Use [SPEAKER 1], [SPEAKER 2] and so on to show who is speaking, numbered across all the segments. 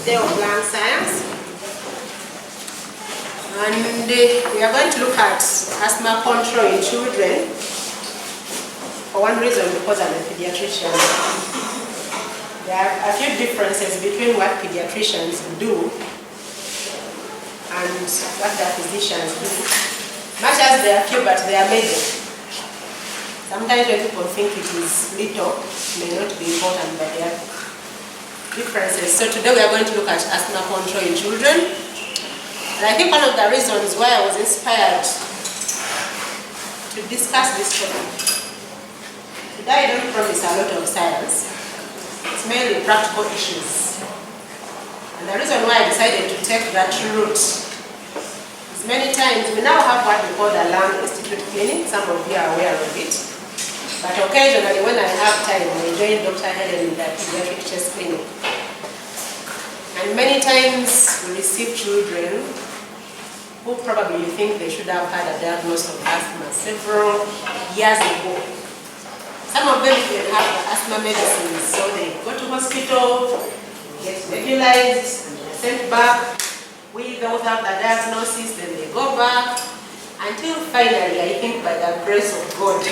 [SPEAKER 1] day of lung science, and we are going to look at asthma control in children. For one reason, because I'm a pediatrician. There are a few differences between what pediatricians do and what their physicians do. Much as they are few, but they are major. Sometimes when people think it is little, it may not be important, but there are differences. So today we are going to look at asthma control in children. And I think one of the reasons why I was inspired to discuss this topic. Today I don't promise a lot of science. It's mainly practical issues. And the reason why I decided to take that route is many times we now have what we call the Lung Institute Clinic. Some of you are aware of it. But occasionally when I have time, I join Dr. Helen in the pediatric chest clinic. And many times we receive children who probably think they should have had a diagnosis of asthma several years ago. Some of them even have the asthma medicines, so they go to hospital, get nebulized, and they're sent back. We don't have the diagnosis, then they go back, until finally, I think by the grace of God,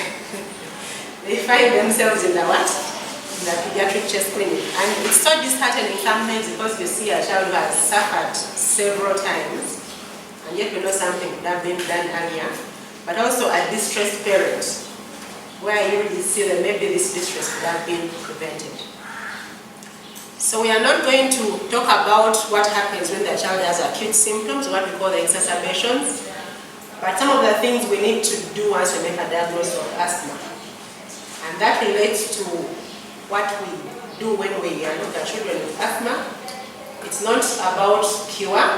[SPEAKER 1] they find themselves in the what? In the pediatric chest clinic. And it's so disheartening sometimes because you see a child who has suffered several times, and yet we know something would have been done earlier, but also a distressed parent, where you really see that maybe this distress could have been prevented. So we are not going to talk about what happens when the child has acute symptoms, what we call the exacerbations, but some of the things we need to do once we make a diagnosis of asthma. And that relates to what we do when we look at children with asthma. It's not about cure,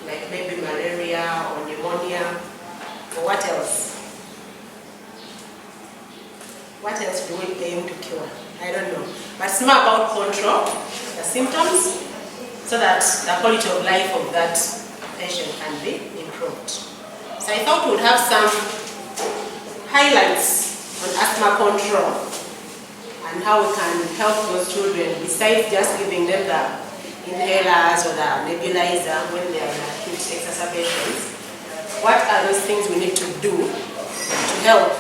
[SPEAKER 1] like maybe malaria or pneumonia, or what else? What else do we aim to cure? I don't know. But it's more about control the symptoms so that the quality of life of that patient can be improved. So I thought we would have some highlights on asthma control and how we can help those children besides just giving them the inhalers or the nebulizer when they are in acute exacerbations. What are those things we need to do to help?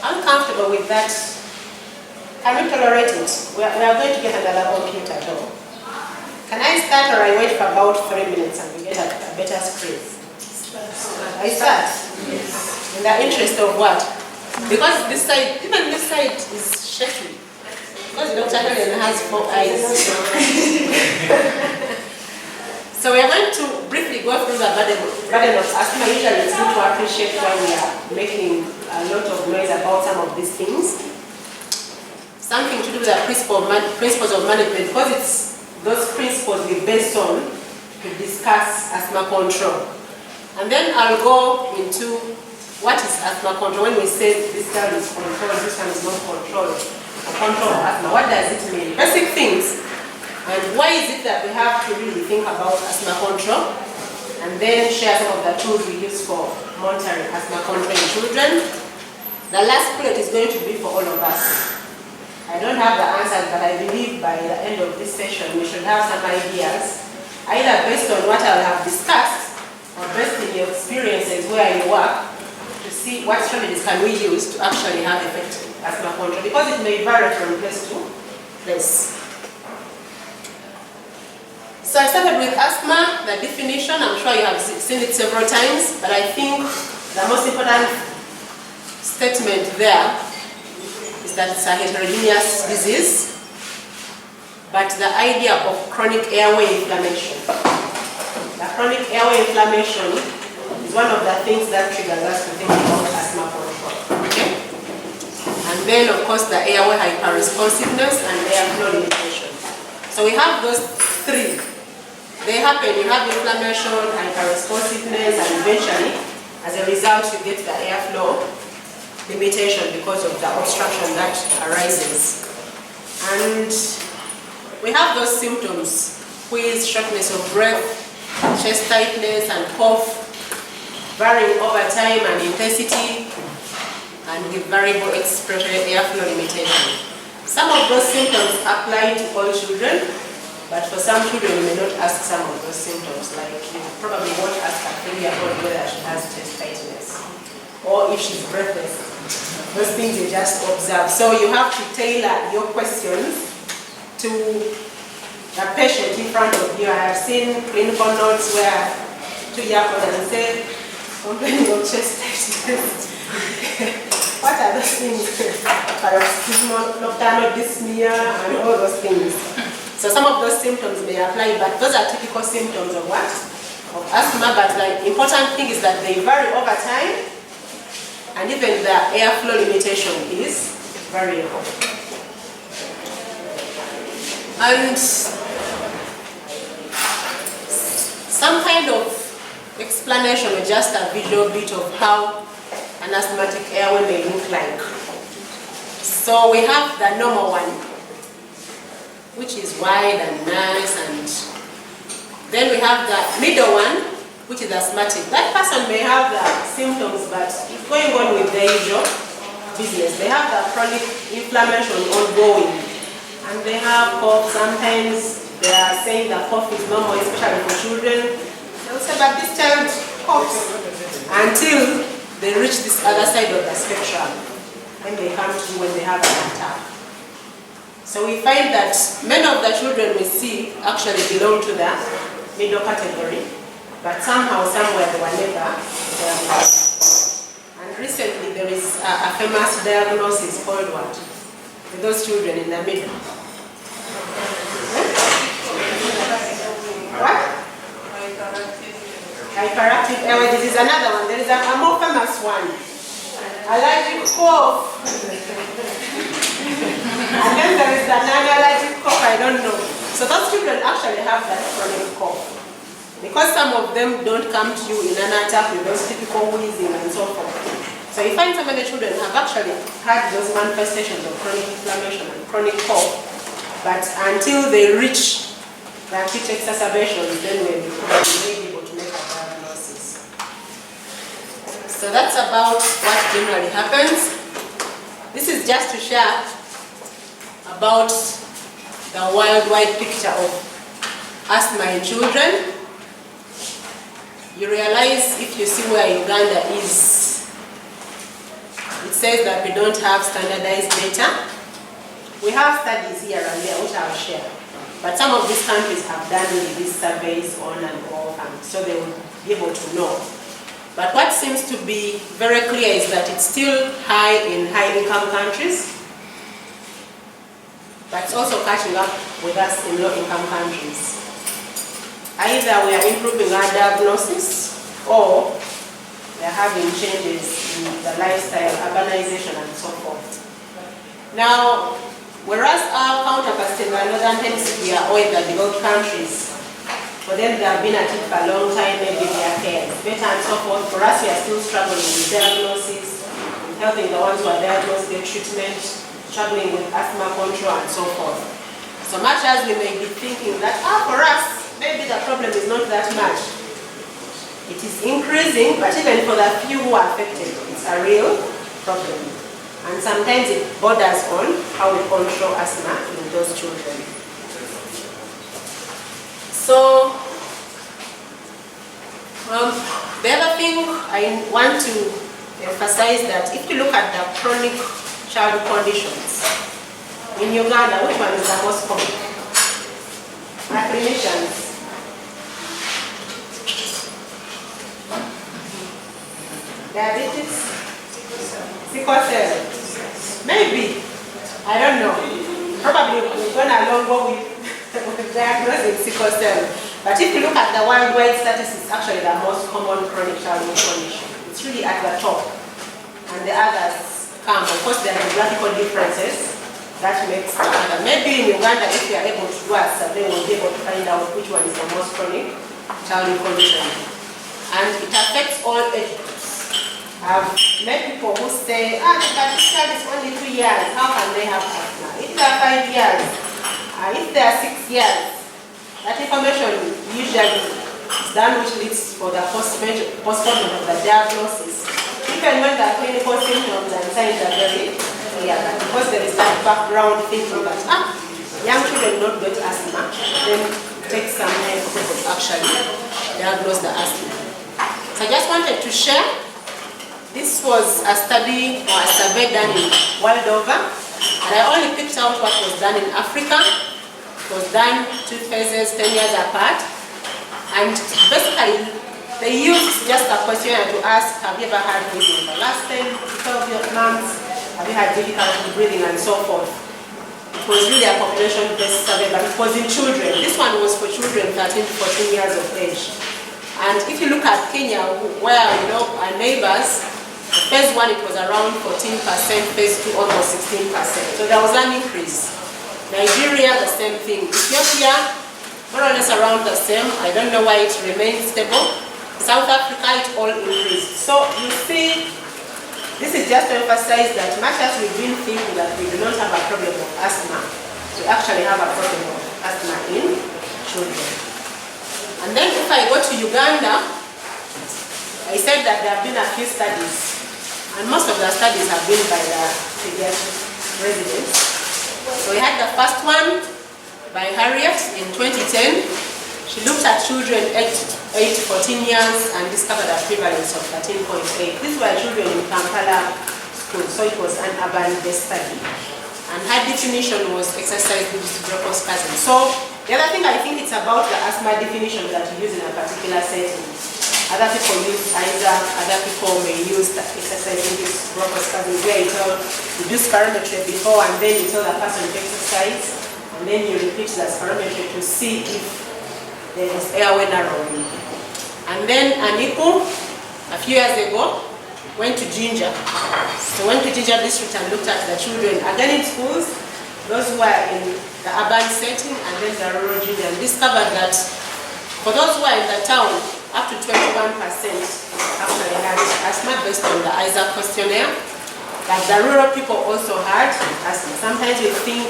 [SPEAKER 1] I'm comfortable with that. Can we tolerate it? We are going to get another computer though. Can I start or I wait for about 3 minutes and we get a better screen? I start? Yes. In the interest of what? Because this side, even this side is shaky. Because Dr. Helen has 4 eyes. So we are going to briefly go through the burden of asthma. Usually it's good to appreciate why we are making a lot of noise about some of these things. Something to do with the principles of management, because it's those principles we based on to discuss asthma control. And then I'll go into what is asthma control. When we say this child is controlled, this one is not controlled, control of asthma, what does it mean? Basic things. And why is it that we have to really think about asthma control? And then share some of the tools we use for monitoring asthma control in children. The last bullet is going to be for all of us. I don't have the answers, but I believe by the end of this session we should have some ideas, either based on what I have discussed or based on your experiences where you work, to see what strategies can we use to actually have effective asthma control, because it may vary from place to place. So I started with asthma, the definition. I'm sure you have seen it several times, but I think the most important statement there is that it's a heterogeneous disease, but the idea of chronic airway inflammation. The chronic airway inflammation is one of the things that triggers us to think about asthma control. Okay? And then, of course, the airway hyperresponsiveness and airflow limitation. So we have those three. They happen, you have inflammation, hyperresponsiveness, and eventually, as a result, you get the airflow limitation because of the obstruction that arises. And we have those symptoms: wheeze, shortness of breath, chest tightness, and cough, varying over time and intensity, and with variable expiratory airflow limitation. Some of those symptoms apply to all children, But for some children, you may not ask some of those symptoms, like you probably won't ask a 3-year-old whether she has chest tightness or if she's breathless. Those things you just observe. So you have to tailor your questions to the patient in front of you. I have seen clinical notes where 2-year-olds and say, complaining of chest tightness. What are those things? Paroxysmal nocturnal dyspnea and all those things. So some of those symptoms may apply, but those are typical symptoms of what? Of asthma. But the important thing is that they vary over time, and even the airflow limitation is variable. And some kind of explanation or just a visual bit of how an asthmatic airway may look like. So we have the normal one, which is wide and nice, and then we have the middle one, which is asthmatic. That person may have the symptoms, but it's going on with their usual business. They have the chronic inflammation ongoing, and they have cough. Sometimes they are saying that cough is normal, especially for children. They'll say, but this child coughs, until they reach this other side of the spectrum, and they come to when they have an attack. So we find that many of the children we see actually belong to the middle category, but somehow, somewhere they were never diagnosed. And recently there is a famous diagnosis called what? For those children in the middle. What? Hyperactive airway disease. Another one. There is a more famous one. Allergic cough. And then there is the non-allergic cough. I don't know. So those children actually have that chronic cough. Because some of them don't come to you in an attack with those typical wheezing and so forth. So you find some of the children have actually had those manifestations of chronic inflammation and chronic cough, but until they reach the acute exacerbations, then we may be able to make a diagnosis. So that's about what generally happens. This is just to share about the worldwide picture of asthma in children. You realize if you see where Uganda is, it says that we don't have standardized data. We have studies here and there which I'll share, but some of these countries have done these surveys on and off, and so they will be able to know. But what seems to be very clear is that it's still high in high-income countries, but it's also catching up with us in low-income countries. Either we are improving our diagnosis, or we are having changes in the lifestyle, urbanization, and so forth. Now, whereas our counterparts in the Northern Hemisphere or in the developed countries, for them they have been at it for a long time, maybe their care is better and so forth. For us, we are still struggling with diagnosis, with helping the ones who are diagnosed, get treatment, struggling with asthma control, and so forth. So much as we may be thinking that, for us, maybe the problem is not that much. It is increasing, but even for the few who are affected, it's a real problem. And sometimes it borders on how we control asthma in those children. So, the other thing I want to emphasize that if you look at the chronic child conditions, in Uganda, which one is the most common? Clinicians. Diabetes? Sickle cell? Maybe. I don't know. Probably we're going to go with diagnosing sickle cell. But if you look at the worldwide statistics, actually the most common chronic childhood condition. It's really at the top. And the others come. Of course, there are geographical differences. That makes the other. Maybe in Uganda, if we are able to do a survey, we'll be able to find out which one is the most chronic childhood condition. And it affects all age groups. I've met people who say, but this child is only 2 years, how can they have asthma? If they are 5 years, if they are 6 years, that information usually is done, which leads for the postponement of the diagnosis. Even when the clinical symptoms and signs are very clear, because there is that background thinking that, young children not get asthma, then take some time to actually diagnose the asthma. So I just wanted to share. This was a study or a survey done in world over, and I only picked out what was done in Africa. It was done 2 phases, 10 years apart, and basically they used just a questionnaire to ask, have you ever had breathing in the last 10 to 12 months? Have you had difficulty breathing and so forth? It was really a population-based survey, but it was in children. This one was for children 13 to 14 years of age. And if you look at Kenya, where our neighbors, phase 1 it was around 14%, phase 2 almost 16%. So there was an increase. Nigeria, the same thing. Ethiopia, more or less around the same. I don't know why it remained stable. South Africa, it all increased. So you see, this is just to emphasize that much as we've been thinking that we do not have a problem of asthma, we actually have a problem of asthma in children. And then if I go to Uganda, I said that there have been a few studies, and most of the studies have been by the pediatric residents. So we had the first one by Harriet in 2010. She looked at children aged 8 to 14 years and discovered a prevalence of 13.8. These were children in Kampala school, so it was an urban-based study. And her definition was exercise-induced bronchospasm. So the other thing I think it's about the asthma definition that you use in a particular setting. Other people use either, other people may use exercise-induced bronchospasm where you do spirometry before and then you tell the person to exercise and then you repeat the spirometry to see if there is airway narrowing. And then Aniku, a few years ago, went to Ginger. So went to Ginger district and looked at the children, again in schools, those who are in the urban setting and then the rural Ginger, and discovered that for those who are in the town, up to 21% actually had asthma based on the ISA questionnaire. But the rural people also had asthma. Sometimes we think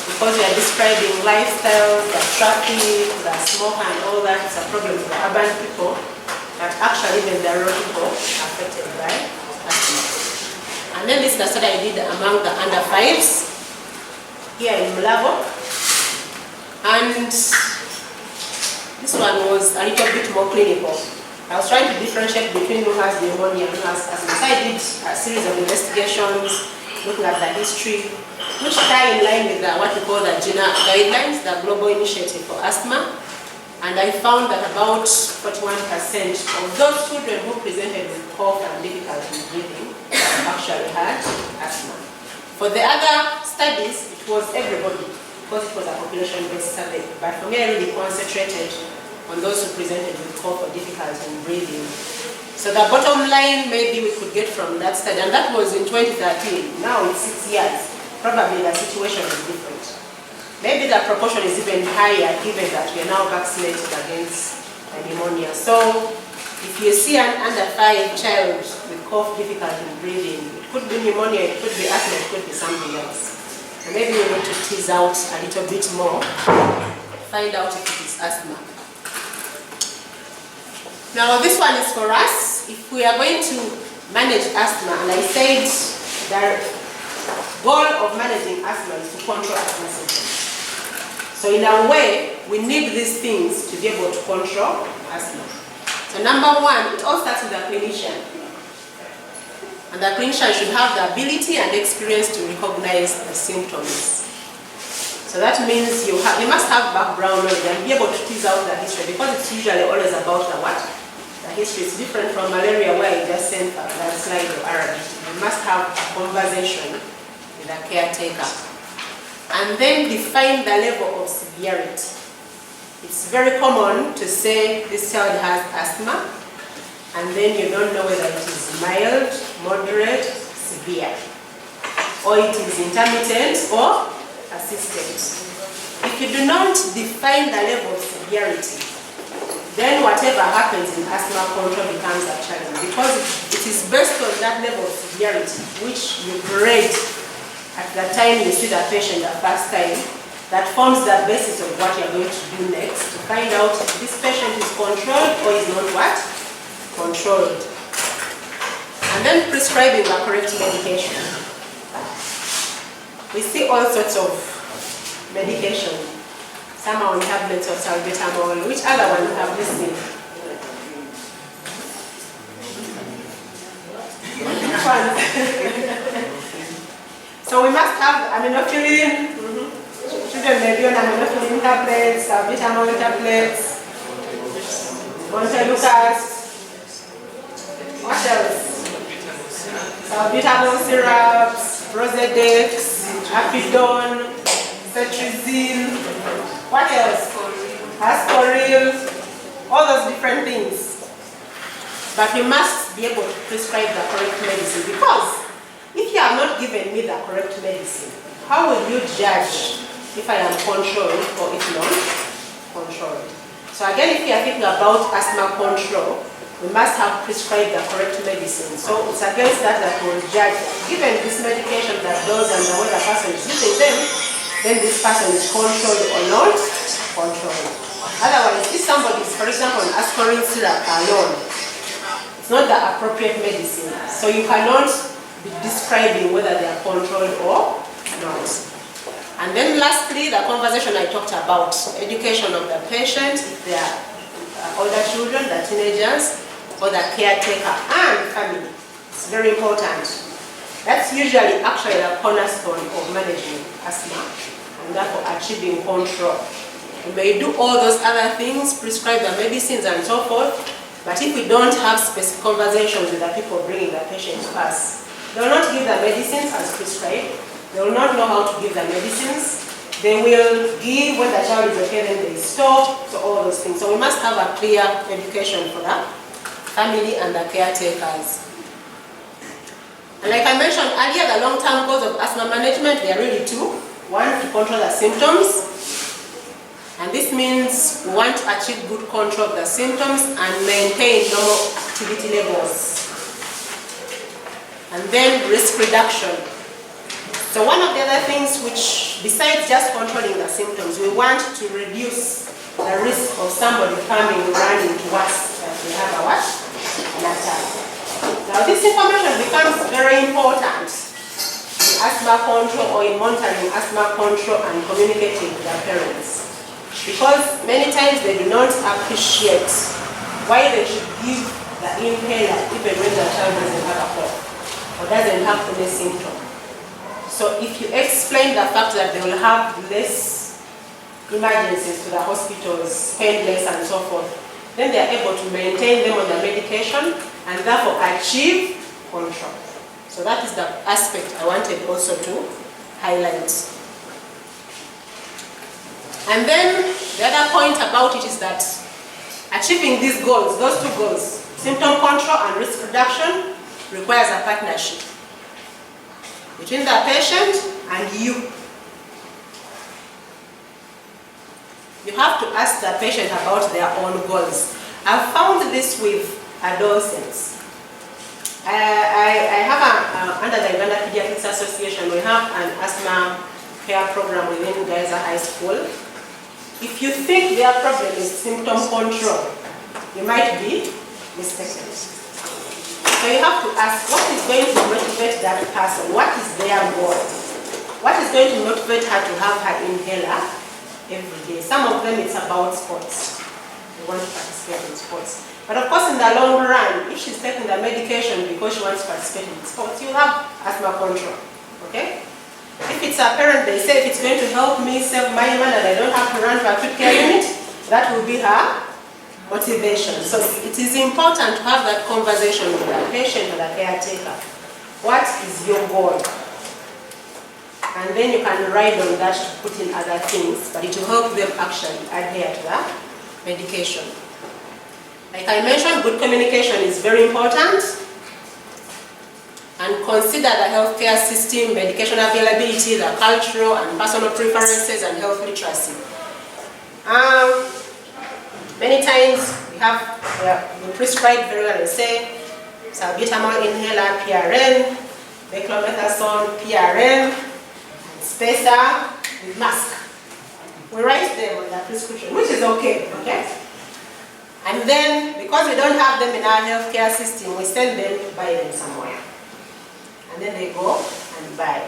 [SPEAKER 1] because we are describing lifestyle, the traffic, the smoke and all that is a problem for the urban people, but actually even the rural people are affected by asthma. And then this is the study I did among the under 5s here in Mulago. And this one was a little bit more clinical. I was trying to differentiate between who has pneumonia and who has asthma. So I did a series of investigations, looking at the history, which tie in line with what we call the GINA guidelines, the Global Initiative for Asthma. And I found that about 41% of those children who presented with cough and difficulty in breathing actually had asthma. For the other studies, it was everybody, because it was a population-based survey. But for me, I really concentrated on those who presented with cough or difficulty in breathing. So the bottom line maybe we could get from that study, and that was in 2013. Now it's 6 years. Probably the situation is different. Maybe the proportion is even higher given that we are now vaccinated against pneumonia. So if you see an under 5 child with cough, difficulty in breathing, it could be pneumonia, it could be asthma, it could be something else. And maybe we need to tease out a little bit more, find out if it is asthma. Now this one is for us. If we are going to manage asthma, and I said the goal of managing asthma is to control asthma symptoms. So in a way, we need these things to be able to control asthma. So number one, it all starts with the clinician. And the clinician should have the ability and experience to recognize the symptoms. So that means you must have background knowledge and be able to tease out the history, because it's usually always about the what? The history is different from malaria where you just send a blood slide or RBT. You must have a conversation with a caretaker. And then define the level of severity. It's very common to say this child has asthma, and then you don't know whether it is mild, moderate, severe, or it is intermittent or persistent. If you do not define the level of severity, then whatever happens in asthma control becomes a challenge, because it is based on that level of severity which you grade at the time you see the patient the first time, that forms the basis of what you're going to do next to find out if this patient is controlled or is not what? Controlled. And then prescribing the correct medication. We see all sorts of medication. Some are on tablets of salbutamol. Which other one have this thing? Which one? So we must have aminophylline. Children may be on aminophylline tablets, salbutamol tablets, Montelukast. What else? Salbutamol syrups, Rosedex, Apidon, Cetrizine. What else? Ascoril. All those different things. But we must be able to prescribe the correct medicine, because if you have not given me the correct medicine, how will you judge if I am controlled or if not controlled? So again, if you are thinking about asthma control, we must have prescribed the correct medicine. So it's against that that we will judge. Given this medication that does and the way the person is using them, then this person is controlled or not controlled. Otherwise, if somebody is, for example, on ascoril syrup alone, it's not the appropriate medicine. So you cannot be describing whether they are controlled or not. And then lastly, the conversation I talked about, education of the patient, if they are older children, the teenagers, or the caretaker and family. It's very important. That's usually actually the cornerstone of managing asthma and therefore achieving control. We may do all those other things, prescribe the medicines and so forth, but if we don't have specific conversations with the people bringing the patient to us, they will not give the medicines as prescribed. They will not know how to give the medicines. They will give when the child is okay, then they stop, so all those things. So we must have a clear education for the family and the caretakers. And like I mentioned earlier, the long-term goals of asthma management, they are really two. One, to control the symptoms. And this means we want to achieve good control of the symptoms and maintain normal activity levels. And then risk reduction. So one of the other things which, besides just controlling the symptoms, we want to reduce the risk of somebody coming running to us that we have a what? An attack. Now this information becomes very important in asthma control or in monitoring asthma control and communicating with their parents. Because many times they do not appreciate why they should give the inhaler even when the child doesn't have a cough or doesn't have any symptom. So if you explain the fact that they will have less emergencies to the hospitals, spend less and so forth, then they are able to maintain them on the medication and therefore achieve control. So that is the aspect I wanted also to highlight. And then the other point about it is that achieving these goals, those two goals, symptom control and risk reduction, requires a partnership between the patient and you. You have to ask the patient about their own goals. I've found this with adolescents. I have under the Uganda Pediatrics Association, we have an asthma care program within Gaza High School. If you think their problem is symptom control, you might be mistaken. So you have to ask, what is going to motivate that person? What is their goal? What is going to motivate her to have her inhaler every day? Some of them it's about sports. They want to participate in sports. But of course in the long run, if she's taking the medication because she wants to participate in sports, you have asthma control. Okay? If it's a parent, they say if it's going to help me save my money and I don't have to run to a acute care unit, that will be her motivation. So it is important to have that conversation with the patient or the caretaker. What is your goal? And then you can ride on that to put in other things, but it will help them actually adhere to the medication. Like I mentioned, good communication is very important. And consider the healthcare system, medication availability, the cultural and personal preferences, and health literacy. Many times we prescribe very well, say, salbutamol inhaler, PRN, beclomethasone, PRN, spacer with mask. We write them on the prescription, which is okay, okay? And then, because we don't have them in our healthcare system, we send them to buy them somewhere. And then they go and buy.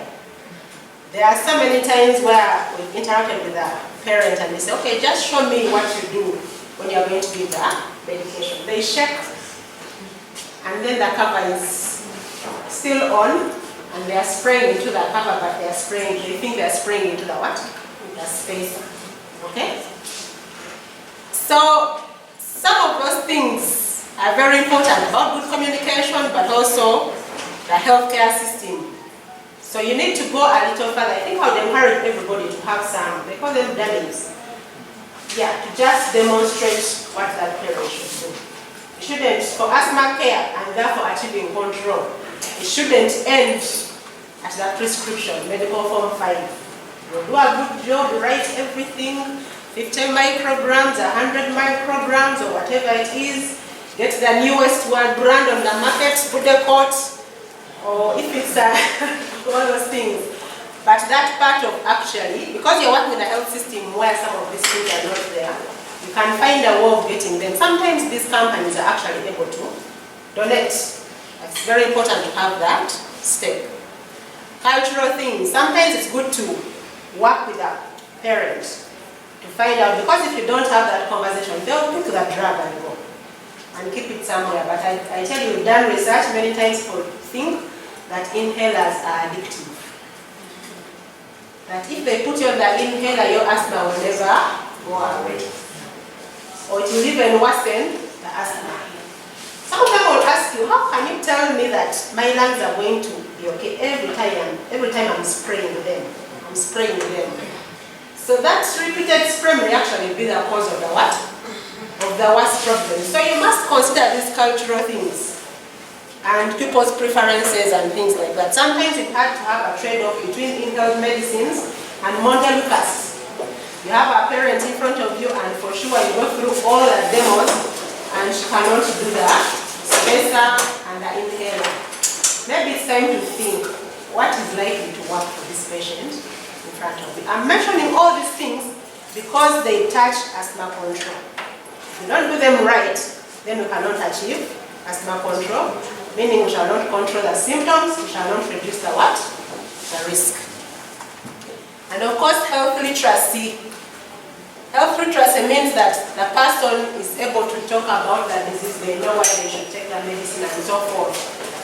[SPEAKER 1] There are so many times where we've interacted with a parent and they say, okay, just show me what you do when you're going to give the medication. They shake and then the cover is still on and they are spraying into the cover, but they think they are spraying into the what? The spacer. Okay? So some of those things are very important about good communication, but also the healthcare system. So you need to go a little further. I think I would encourage everybody to have some, they call them dummies. Yeah, to just demonstrate what that parent should do. It shouldn't, for asthma care and therefore achieving control, it shouldn't end at that prescription, medical form 5. You do a good job, write everything, 50 micrograms, 100 micrograms, or whatever it is. Get the newest brand on the market, put the quote, or if it's all those things. But that part of actually, because you're working in a health system where some of these things are not there, you can find a way of getting them. Sometimes these companies are actually able to donate. It's very important to have that step. Cultural things. Sometimes it's good to work with a parent to find out, because if you don't have that conversation, they'll pick the drug and go and keep it somewhere. But I tell you, we've done research many times for think that inhalers are addictive. That if they put you on the inhaler, your asthma will never go away. Or it will even worsen the asthma. Some of them will ask you, how can you tell me that my lungs are going to be okay every time I'm spraying them? So that repeated spray may actually be the cause of the what? Of the worst problem. So you must consider these cultural things and people's preferences and things like that. Sometimes it's hard to have a trade-off between inhaled medicines and Montelukast. You have a parent in front of you and for sure you go through all the demos and she cannot do the spacer and the inhaler. Maybe it's time to think what is likely to work for this patient in front of you. I'm mentioning all these things because they touch asthma control. If you don't do them right, then we cannot achieve asthma control, meaning we shall not control the symptoms, we shall not reduce the what? The risk. And of course, health literacy. Health literacy means that the person is able to talk about the disease, they know why they should take the medicine and so forth.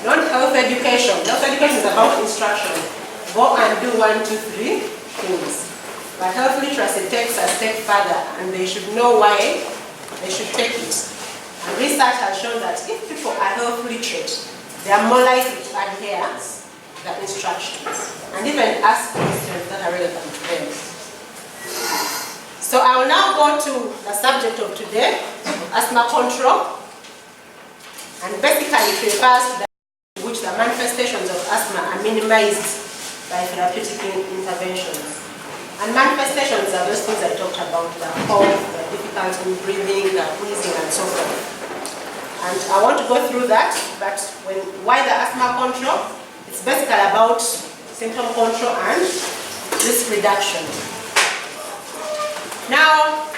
[SPEAKER 1] Not health education. Health education is about instruction. Go and do 1, 2, 3 things. But health literacy takes a step further and they should know why they should take it. And research has shown that if people are health literate, they are more likely to adhere to the instructions and even ask questions that are relevant to them. So I will now go to the subject of today, asthma control. And basically it refers to the which the manifestations of asthma are minimized by therapeutic interventions. And manifestations are those things I talked about, the cough, the difficulty in breathing, the wheezing and so forth. And I want to go through that, but why the asthma control? It's basically about symptom control and risk reduction. Now,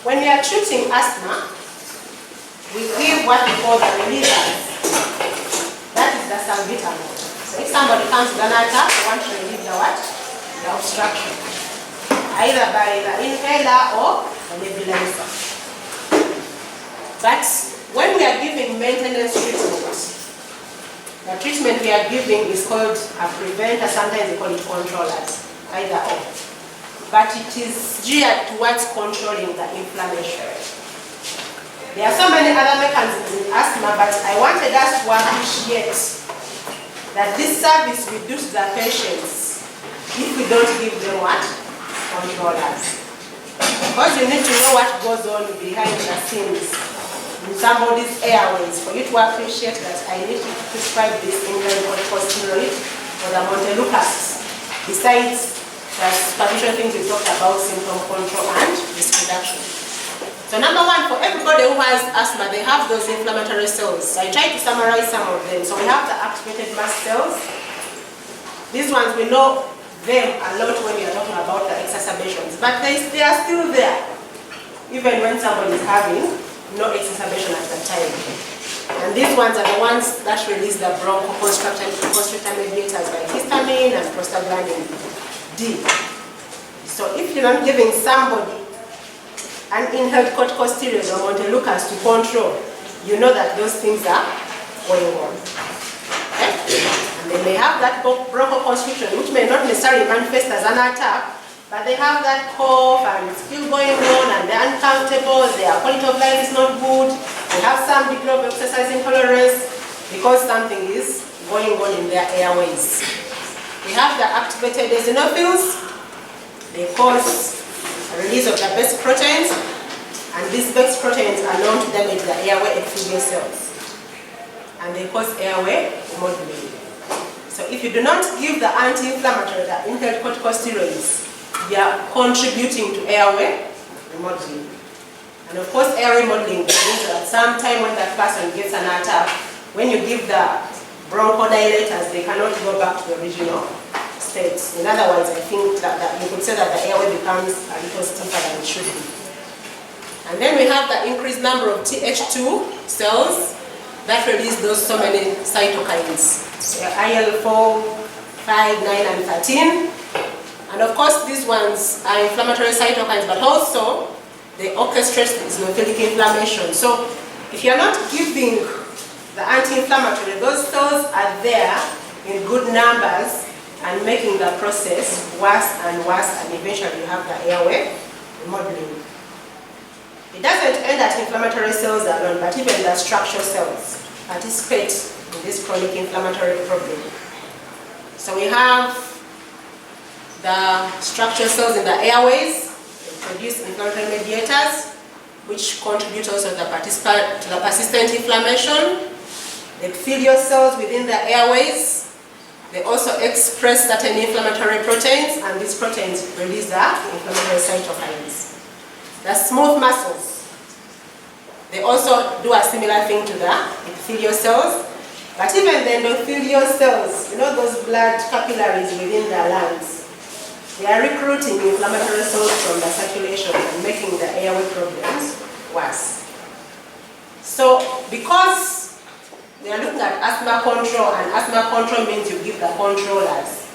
[SPEAKER 1] when we are treating asthma, we give what we call the relievers. That is the salbutamol. So if somebody comes with an attack, we want to relieve the what? The obstruction. Either by the inhaler or the nebulizer. But when we are giving maintenance treatment, the treatment we are giving is called a preventer, sometimes they call it controllers, either or. But it is geared towards controlling the inflammation. There are so many other mechanisms in asthma, but I wanted us to appreciate that this service we do to the patients if we don't give them what? Controllers. Because you need to know what goes on behind the scenes in somebody's airways for you to appreciate that I need to prescribe this inhaled corticosteroid or the Montelukast. Besides the superficial things we talked about, symptom control and risk reduction. So number one, for everybody who has asthma, they have those inflammatory cells. I tried to summarize some of them. So we have the activated mast cells. These ones, we know them a lot when we are talking about the exacerbations, but they are still there, even when somebody is having no exacerbation at that time. And these ones are the ones that release the bronchoconstrictor mediators like histamine and prostaglandin D. So if you're not giving somebody an inhaled corticosteroid or montelukast to control, you know that those things are going on. Okay? And they may have that bronchoconstriction, which may not necessarily manifest as an attack, but they have that cough and it's still going on and they're uncomfortable, their quality of life is not good, they have some degree of exercise intolerance because something is going on in their airways. We have the activated eosinophils. They cause a release of the best proteins, and these best proteins are known to damage the airway epithelial cells, and they cause airway remodeling. So if you do not give the anti-inflammatory, the inhaled corticosteroids, they are contributing to airway remodeling. And of course, airway remodeling means that sometime when that person gets an attack, when you give the bronchodilators, they cannot go back to the original states. In other words, I think that you could say that the airway becomes a little stiffer than it should be. And then we have the increased number of Th2 cells that release those so many cytokines. So IL-4, 5, 9, and 13. And of course, these ones are inflammatory cytokines, but also they orchestrate eosinophilic inflammation. So if you're not giving the anti-inflammatory, those cells are there in good numbers and making the process worse and worse, and eventually you have the airway remodeling. It doesn't end at inflammatory cells alone, but even the structural cells participate in this chronic inflammatory problem. So we have the structural cells in the airways. They produce inflammatory mediators, which contribute also to the persistent inflammation. The epithelial cells within the airways, they also express certain inflammatory proteins, and these proteins release the inflammatory cytokines. The smooth muscles, they also do a similar thing to the epithelial cells, but even the endothelial cells, you know those blood capillaries within the lungs, they are recruiting inflammatory cells from the circulation and making the airway problems worse. So because we are looking at asthma control, and asthma control means you give the controllers.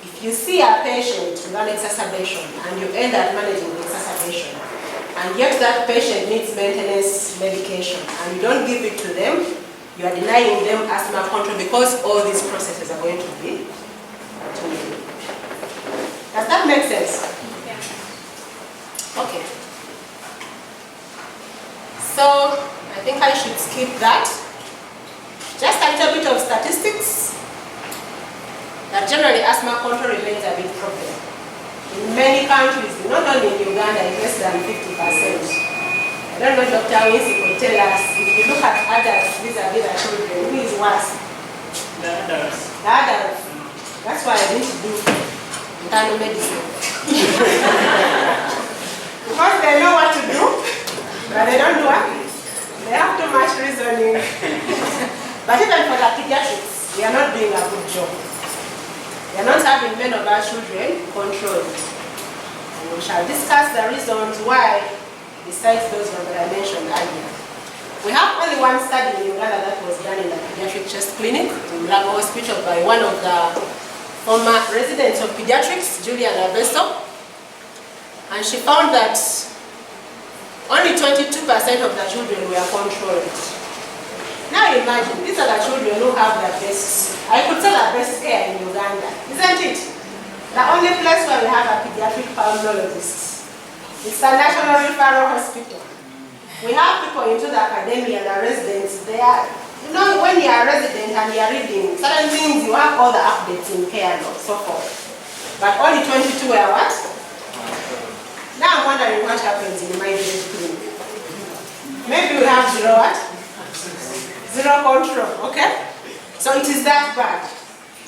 [SPEAKER 1] If you see a patient with an exacerbation and you end up managing the exacerbation, and yet that patient needs maintenance medication and you don't give it to them, you are denying them asthma control because all these processes are going to be continuing. Does that make sense? Yeah. Okay. So I think I should skip that. Just a little bit of statistics. That generally asthma control remains a big problem. In many countries, not only in Uganda, it's less than 50%. I don't know if Dr. Wincy could tell us, if you look at adults vis-a-vis the children, who is worse?
[SPEAKER 2] The adults.
[SPEAKER 1] The adults. That's why I need to do internal medicine. Because they know what to do, but they don't do what? They have too much reasoning. But even for the pediatrics, we are not doing a good job. We are not having many of our children controlled. And we shall discuss the reasons why, besides those ones that I mentioned earlier. We have only one study in Uganda that was done in a pediatric chest clinic in Mulago Hospital by one of the former residents of pediatrics, Julia Naveso. And she found that only 22% of the children were controlled. Now imagine, these are the children who have the best, I could say the best care in Uganda, isn't it? The only place where we have a pediatric pulmonologist. It's the National Referral Hospital. We have people into the academy and the residents there. You know, when you are a resident and you are reading certain things, you have all the updates in care and so forth. But only 22 were what? Now I'm wondering what happens in my village clinic. Maybe we have zero what? Zero control, okay? So it is that bad.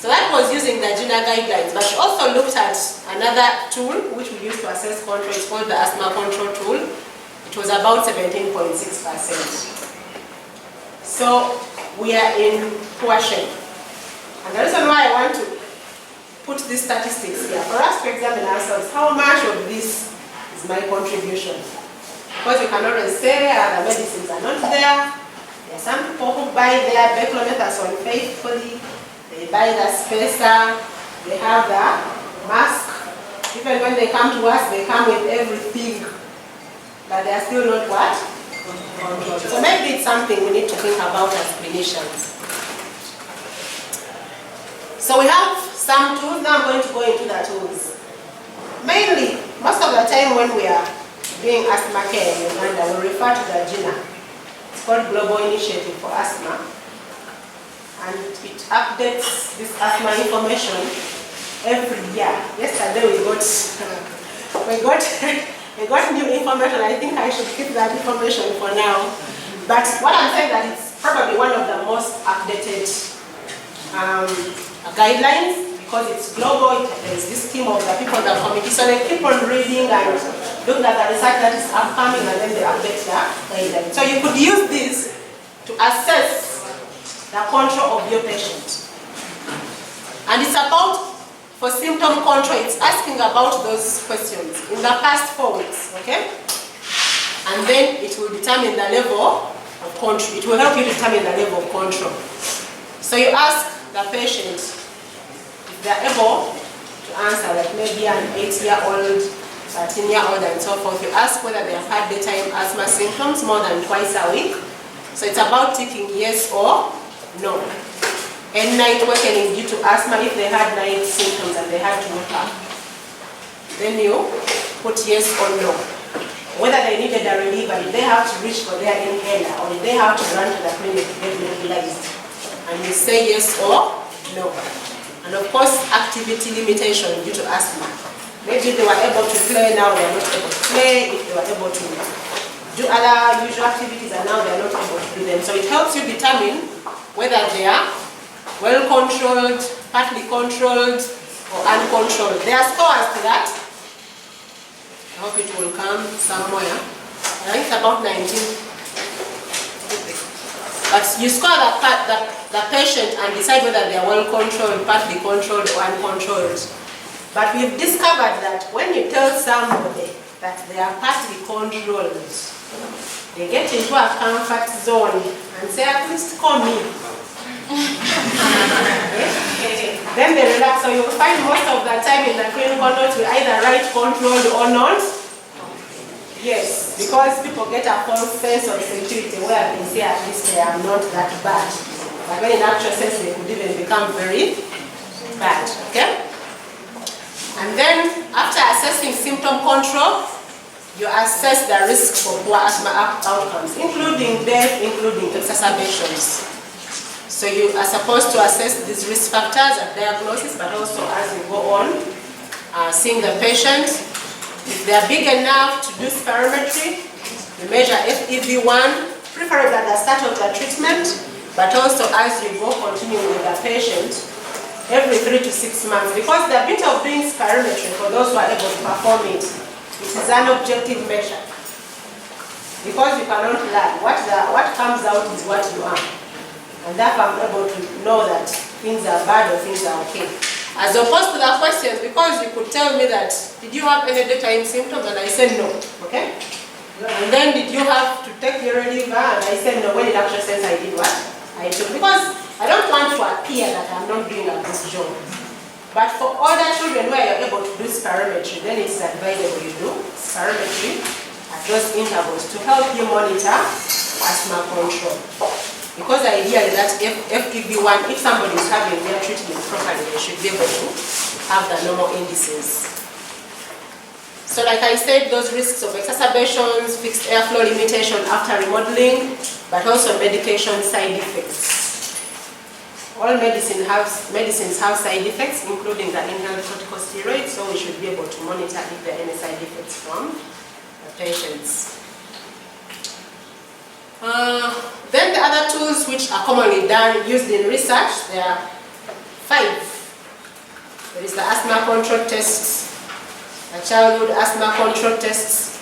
[SPEAKER 1] So that was using the GINA guidelines, but she also looked at another tool which we use to assess control. It's called the asthma control tool. It was about 17.6%. So we are in poor shape. And the reason why I want to put these statistics here, for us to examine ourselves, how much of this is my contribution? Because you can always say the medicines are not there, There are some people who buy their beclomethasone faithfully. They buy the spacer. They have the mask. Even when they come to us, they come with everything. But they are still not what? Controlled. So maybe it's something we need to think about as clinicians. So we have some tools. Now I'm going to go into the tools. Mainly, most of the time when we are doing asthma care in Uganda, we refer to the GINA. It's called Global Initiative for Asthma. And it updates this asthma information every year. Yesterday we got new information. I think I should keep that information for now. But what I'm saying that it's probably one of the most updated guidelines, because it's global. There's this team of the people in the committee, so they keep on reading and looking at the research that is upcoming, and then they update the guidelines. So you could use this to assess the control of your patient. And it's about, for symptom control, it's asking about those questions in the past 4 weeks, okay? And then it will determine the level of control. It will help you determine the level of control. So you ask the patient if they're able to answer, like maybe an 8-year-old, 13-year-old, and so forth. You ask whether they have had daytime asthma symptoms more than twice a week. So it's about ticking yes or no. And night awakening due to asthma, if they had night symptoms and they had to wake up, then you put yes or no. Whether they needed a reliever, if they have to reach for their inhaler, or if they have to run to the clinic to get nebulized, and you say yes or no. And of course, activity limitation due to asthma. Maybe they were able to play, now they are not able to play. If they were able to do other usual activities and now they are not able to do them. So it helps you determine whether they are well controlled, partly controlled, or uncontrolled. There are scores to that. I hope it will come somewhere. I think it's about 19. But you score the patient and decide whether they are well controlled, partly controlled, or uncontrolled. But we've discovered that when you tell somebody that they are partly controlled, they get into a comfort zone and say, at least call me. Then they relax. So you'll find most of the time in the clinical notes we either write controlled or not. Yes, because people get a false sense of security where they say at least they are not that bad. But when in actual sense they could even become very bad. Okay? And then after assessing symptom control, you assess the risk for poor asthma outcomes, including death, including exacerbations. So you are supposed to assess these risk factors at diagnosis, but also as you go on, seeing the patient. If they are big enough to do spirometry, you measure FEV1, preferably at the start of the treatment, but also as you go continue with the patient every 3 to 6 months. Because the bit of doing spirometry, for those who are able to perform it, it is an objective measure. Because you cannot lie. What comes out is what you are. And therefore I'm able to know that things are bad or things are okay. As opposed to the questions, because you could tell me that, did you have any daytime symptoms? And I said no, okay? And then did you have to take your reliever? And I said no. When in actual sense I did what? I took. Because I don't want to appear that I'm not doing a good job. But for other children where you're able to do spirometry, then it's advisable you do spirometry at those intervals to help you monitor asthma control. Because the idea is that FEV1, if somebody is having their treatment properly, they should be able to have the normal indices. So like I said, those risks of exacerbations, fixed airflow limitation after remodeling, but also medication side effects. All medicines have side effects, including the inhaled corticosteroids, so we should be able to monitor if there are any side effects from the patients. Then the other tools which are commonly used in research, there are 5. There is the asthma control tests, the childhood asthma control tests,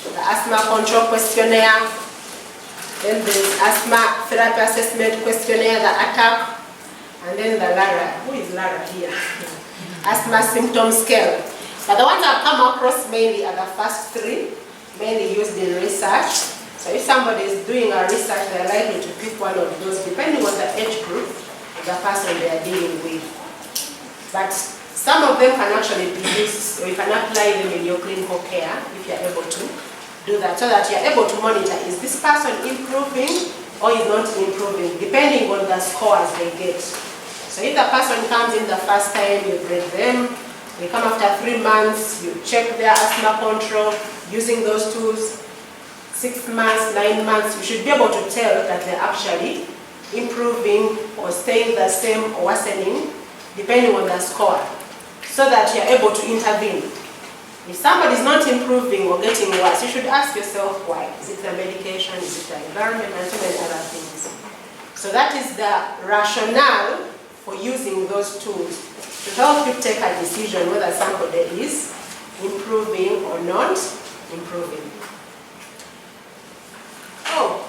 [SPEAKER 1] the asthma control questionnaire, then there is asthma therapy assessment questionnaire, the ATAC, and then the LARA. Who is LARA here? Asthma symptom scale. But the ones I've come across mainly are the first 3, mainly used in research. So So if somebody is doing a research, they're likely to pick one of those depending on the age group of the person they are dealing with. But some of them can actually be used, or you can apply them in your clinical care if you're able to do that, so that you're able to monitor, is this person improving or is not improving, depending on the scores they get. So if the person comes in the first time, you grade them. They come after 3 months, you check their asthma control using those tools. 6 months, 9 months, you should be able to tell that they're actually improving or staying the same or worsening, depending on the score, so that you're able to intervene. If somebody is not improving or getting worse, you should ask yourself why. Is it the medication? Is it the environment? And so many other things. So that is the rationale for using those tools to help you take a decision whether somebody is improving or not improving. Oh,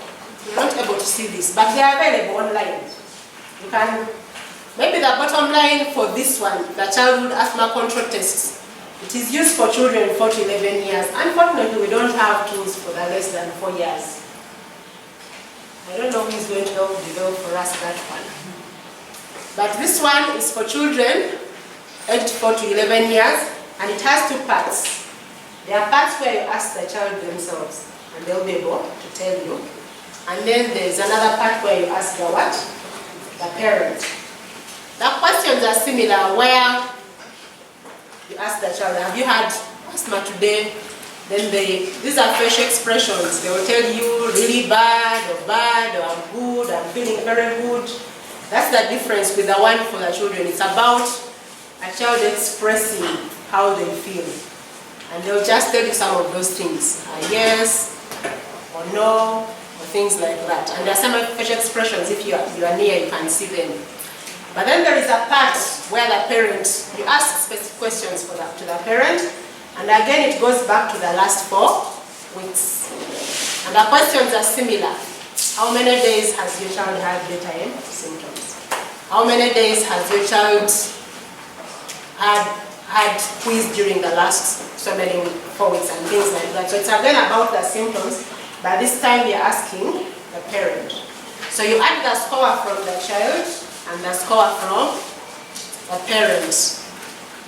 [SPEAKER 1] you're not able to see this, but they are available online. You can, maybe the bottom line for this one, the childhood asthma control tests, it is used for children 4 to 11 years. Unfortunately, we don't have tools for the less than 4 years. I don't know who is going to help develop for us that one. But this one is for children aged 4 to 11 years, and it has 2 parts. There are parts where you ask the child themselves, and they'll be able to tell you. And then there's another part where you ask the what? The parent. The questions are similar, where you ask the child, have you had asthma today? Then these are facial expressions. They will tell you really bad, or I'm good, I'm feeling very good. That's the difference with the one for the children. It's about a child expressing how they feel. And they'll just tell you some of those things. Yes, or no, or things like that. And there are some facial expressions, if you are near, you can see them. But then there is a part where the parent, you ask specific questions to the parent, and again it goes back to the last 4 weeks. And the questions are similar. How many days has your child had daytime symptoms? How many days has your child had quiz during the last so many 4 weeks and things like that? So it's again about the symptoms, but this time you're asking the parent. So you add the score from the child and the score from the parent.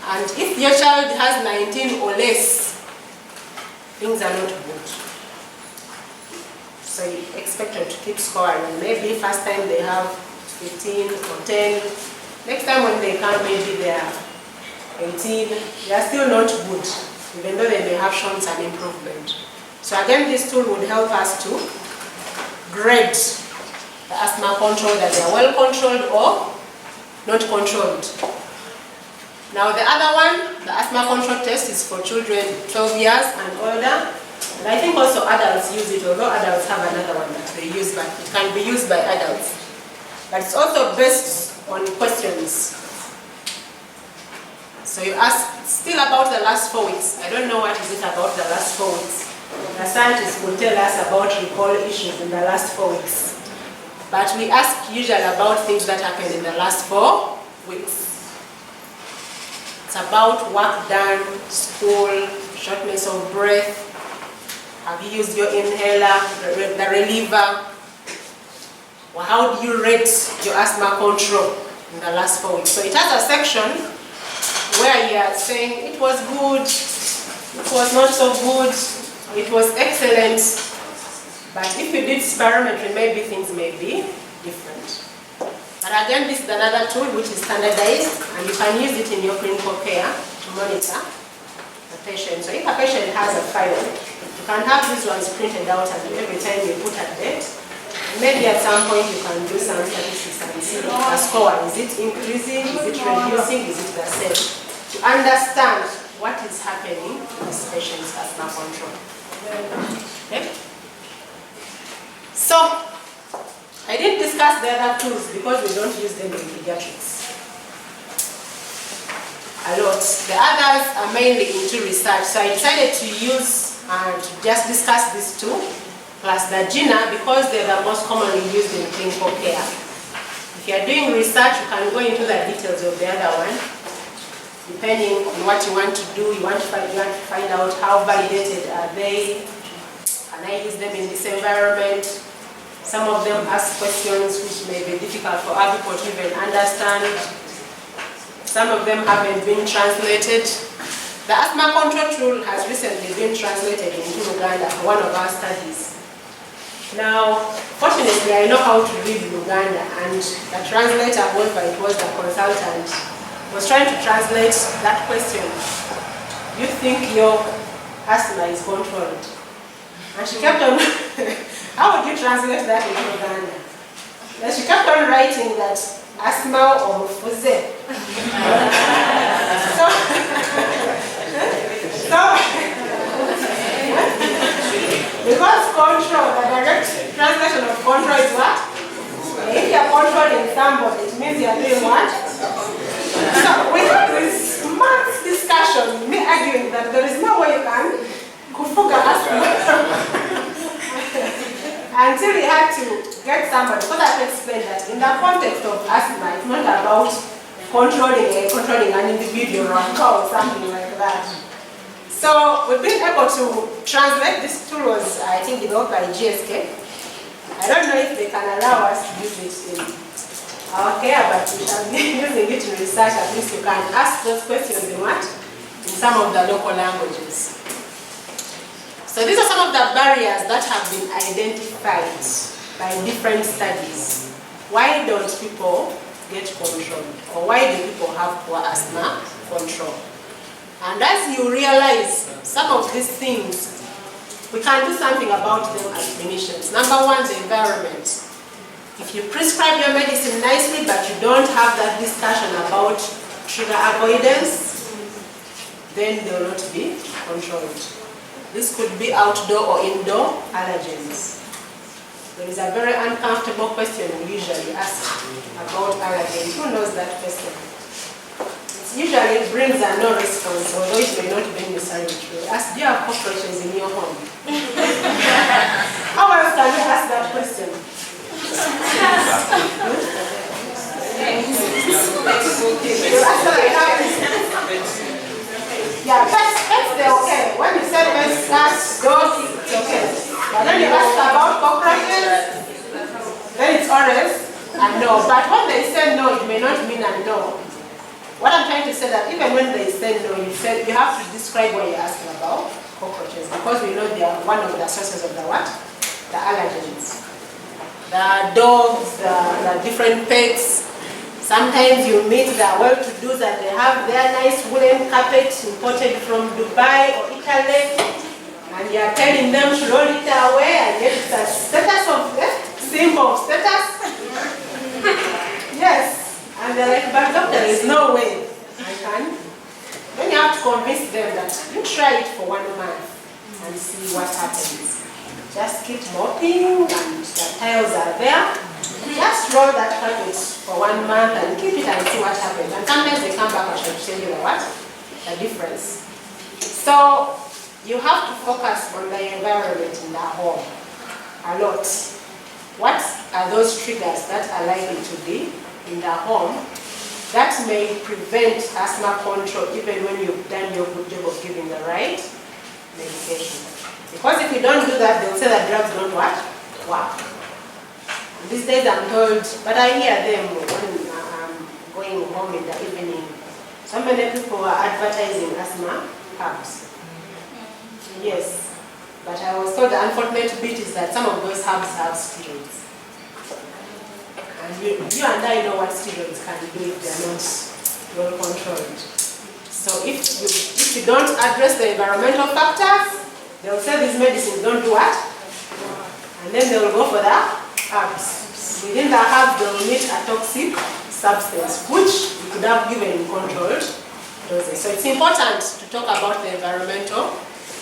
[SPEAKER 1] And if your child has 19 or less, things are not good. So you expect them to keep scoring. Maybe first time they have 15 or 10. Next time when they come, maybe they are 18. They are still not good, even though they may have shown some improvement. So again, this tool would help us to grade the asthma control, that they are well controlled or not controlled. Now the other one, the asthma control test, is for children 12 years and older. And I think also adults use it, although adults have another one that they use, but it can be used by adults. But it's also based on questions. So you ask, still about the last 4 weeks. I don't know what is it about the last 4 weeks. The scientists will tell us about recall issues in the last 4 weeks. But we ask usually about things that happened in the last 4 weeks. It's about work done, school, shortness of breath. Have you used your inhaler, the reliever? Or how do you rate your asthma control in the last 4 weeks? So it has a section where you are saying it was good, it was not so good, it was excellent. But if you did spirometry, maybe things may be different. But again, this is another tool which is standardized, and you can use it in your clinical care to monitor the patient. So if a patient has a file, you can have these ones printed out, and every time you put a date, maybe at some point you can do some statistics and see the score. Is it increasing? Is it reducing? Is it the same? To understand what is happening in this patient's asthma control. Okay? So, I didn't discuss the other tools because we don't use them in pediatrics a lot. The others are mainly into research, so I decided to use and to just discuss these two, plus the GINA, because they're the most commonly used in clinical care. If you're doing research, you can go into the details of the other one. Depending on what you want to do, you want to find out how validated are they, and Can I use them in this environment? Some of them ask questions which may be difficult for other people to even understand. Some of them haven't been translated. The asthma control tool has recently been translated into Uganda for one of our studies. Now, fortunately, I know how to read Uganda, and the translator, whoever it was, the consultant, was trying to translate that question. You think your asthma is controlled? And she kept on, how would you translate that in Uganda? And she kept on writing that asthma or fuze. Because control, the direct translation of control is what? If you are controlling somebody, it means you are doing what? So we had this month's discussion, me arguing that there is no way you can kufuga asthma. Until we had to get somebody, because I have to explain that in the context of asthma, it's not about controlling an individual or something like that. So we've been able to translate. This tool was, I think, developed by GSK. I don't know if they can allow us to use it in our care, but we shall be using it in research. At least you can ask those questions in what? In some of the local languages. So these are some of the barriers that have been identified by different studies. Why don't people get control? Or why do people have poor asthma control? And as you realize some of these things, we can do something about them as clinicians. Number one, the environment. If you prescribe your medicine nicely, but you don't have that discussion about trigger avoidance, then they will not be controlled. This could be outdoor or indoor allergens. There is a very uncomfortable question we usually ask about allergens. Who knows that question? Usually it brings a no response, although it may not be necessarily true. Ask, do you have cockroaches in your home? How else can you ask that question? Yeah, pets they're okay. When you say pets, cats, dogs, it's okay. But then you ask about cockroaches, then it's always a no. But when they say no, it may not mean a no. What I'm trying to say that even when they say no, you have to describe what you're asking about cockroaches, because we know they are one of the sources of the what? The allergens. The dogs, the different pets. Sometimes you meet the well-to-dos and they have their nice woolen carpet imported from Dubai or Italy, and you are telling them to roll it away, and yet it's a status of symbol of status. Yes. And they're like, but doctor, there is no way I can. Then you have to convince them that you try it for 1 month and see what happens. Just keep mopping and the tiles are there. Just roll that carpet for 1 month and keep it and see what happens. And sometimes they come back and try to tell you the difference. So you have to focus on the environment in the home a lot. What are those triggers that are likely to be in the home that may prevent asthma control even when you've done your good job of giving the right medication? Because if you don't do that, they'll say that drugs don't work. These days I'm told, but I hear them when I'm going home in the evening. So many people are advertising asthma herbs. Yes, but I was told the unfortunate bit is that some of those herbs have steroids. And you and I know what steroids can do if they are not well controlled. So if you don't address the environmental factors, they'll say these medicines don't do what? And then they'll go for the herbs. Within the herbs, they'll meet a toxic substance, which you could have given in controlled doses. So it's important to talk about the environmental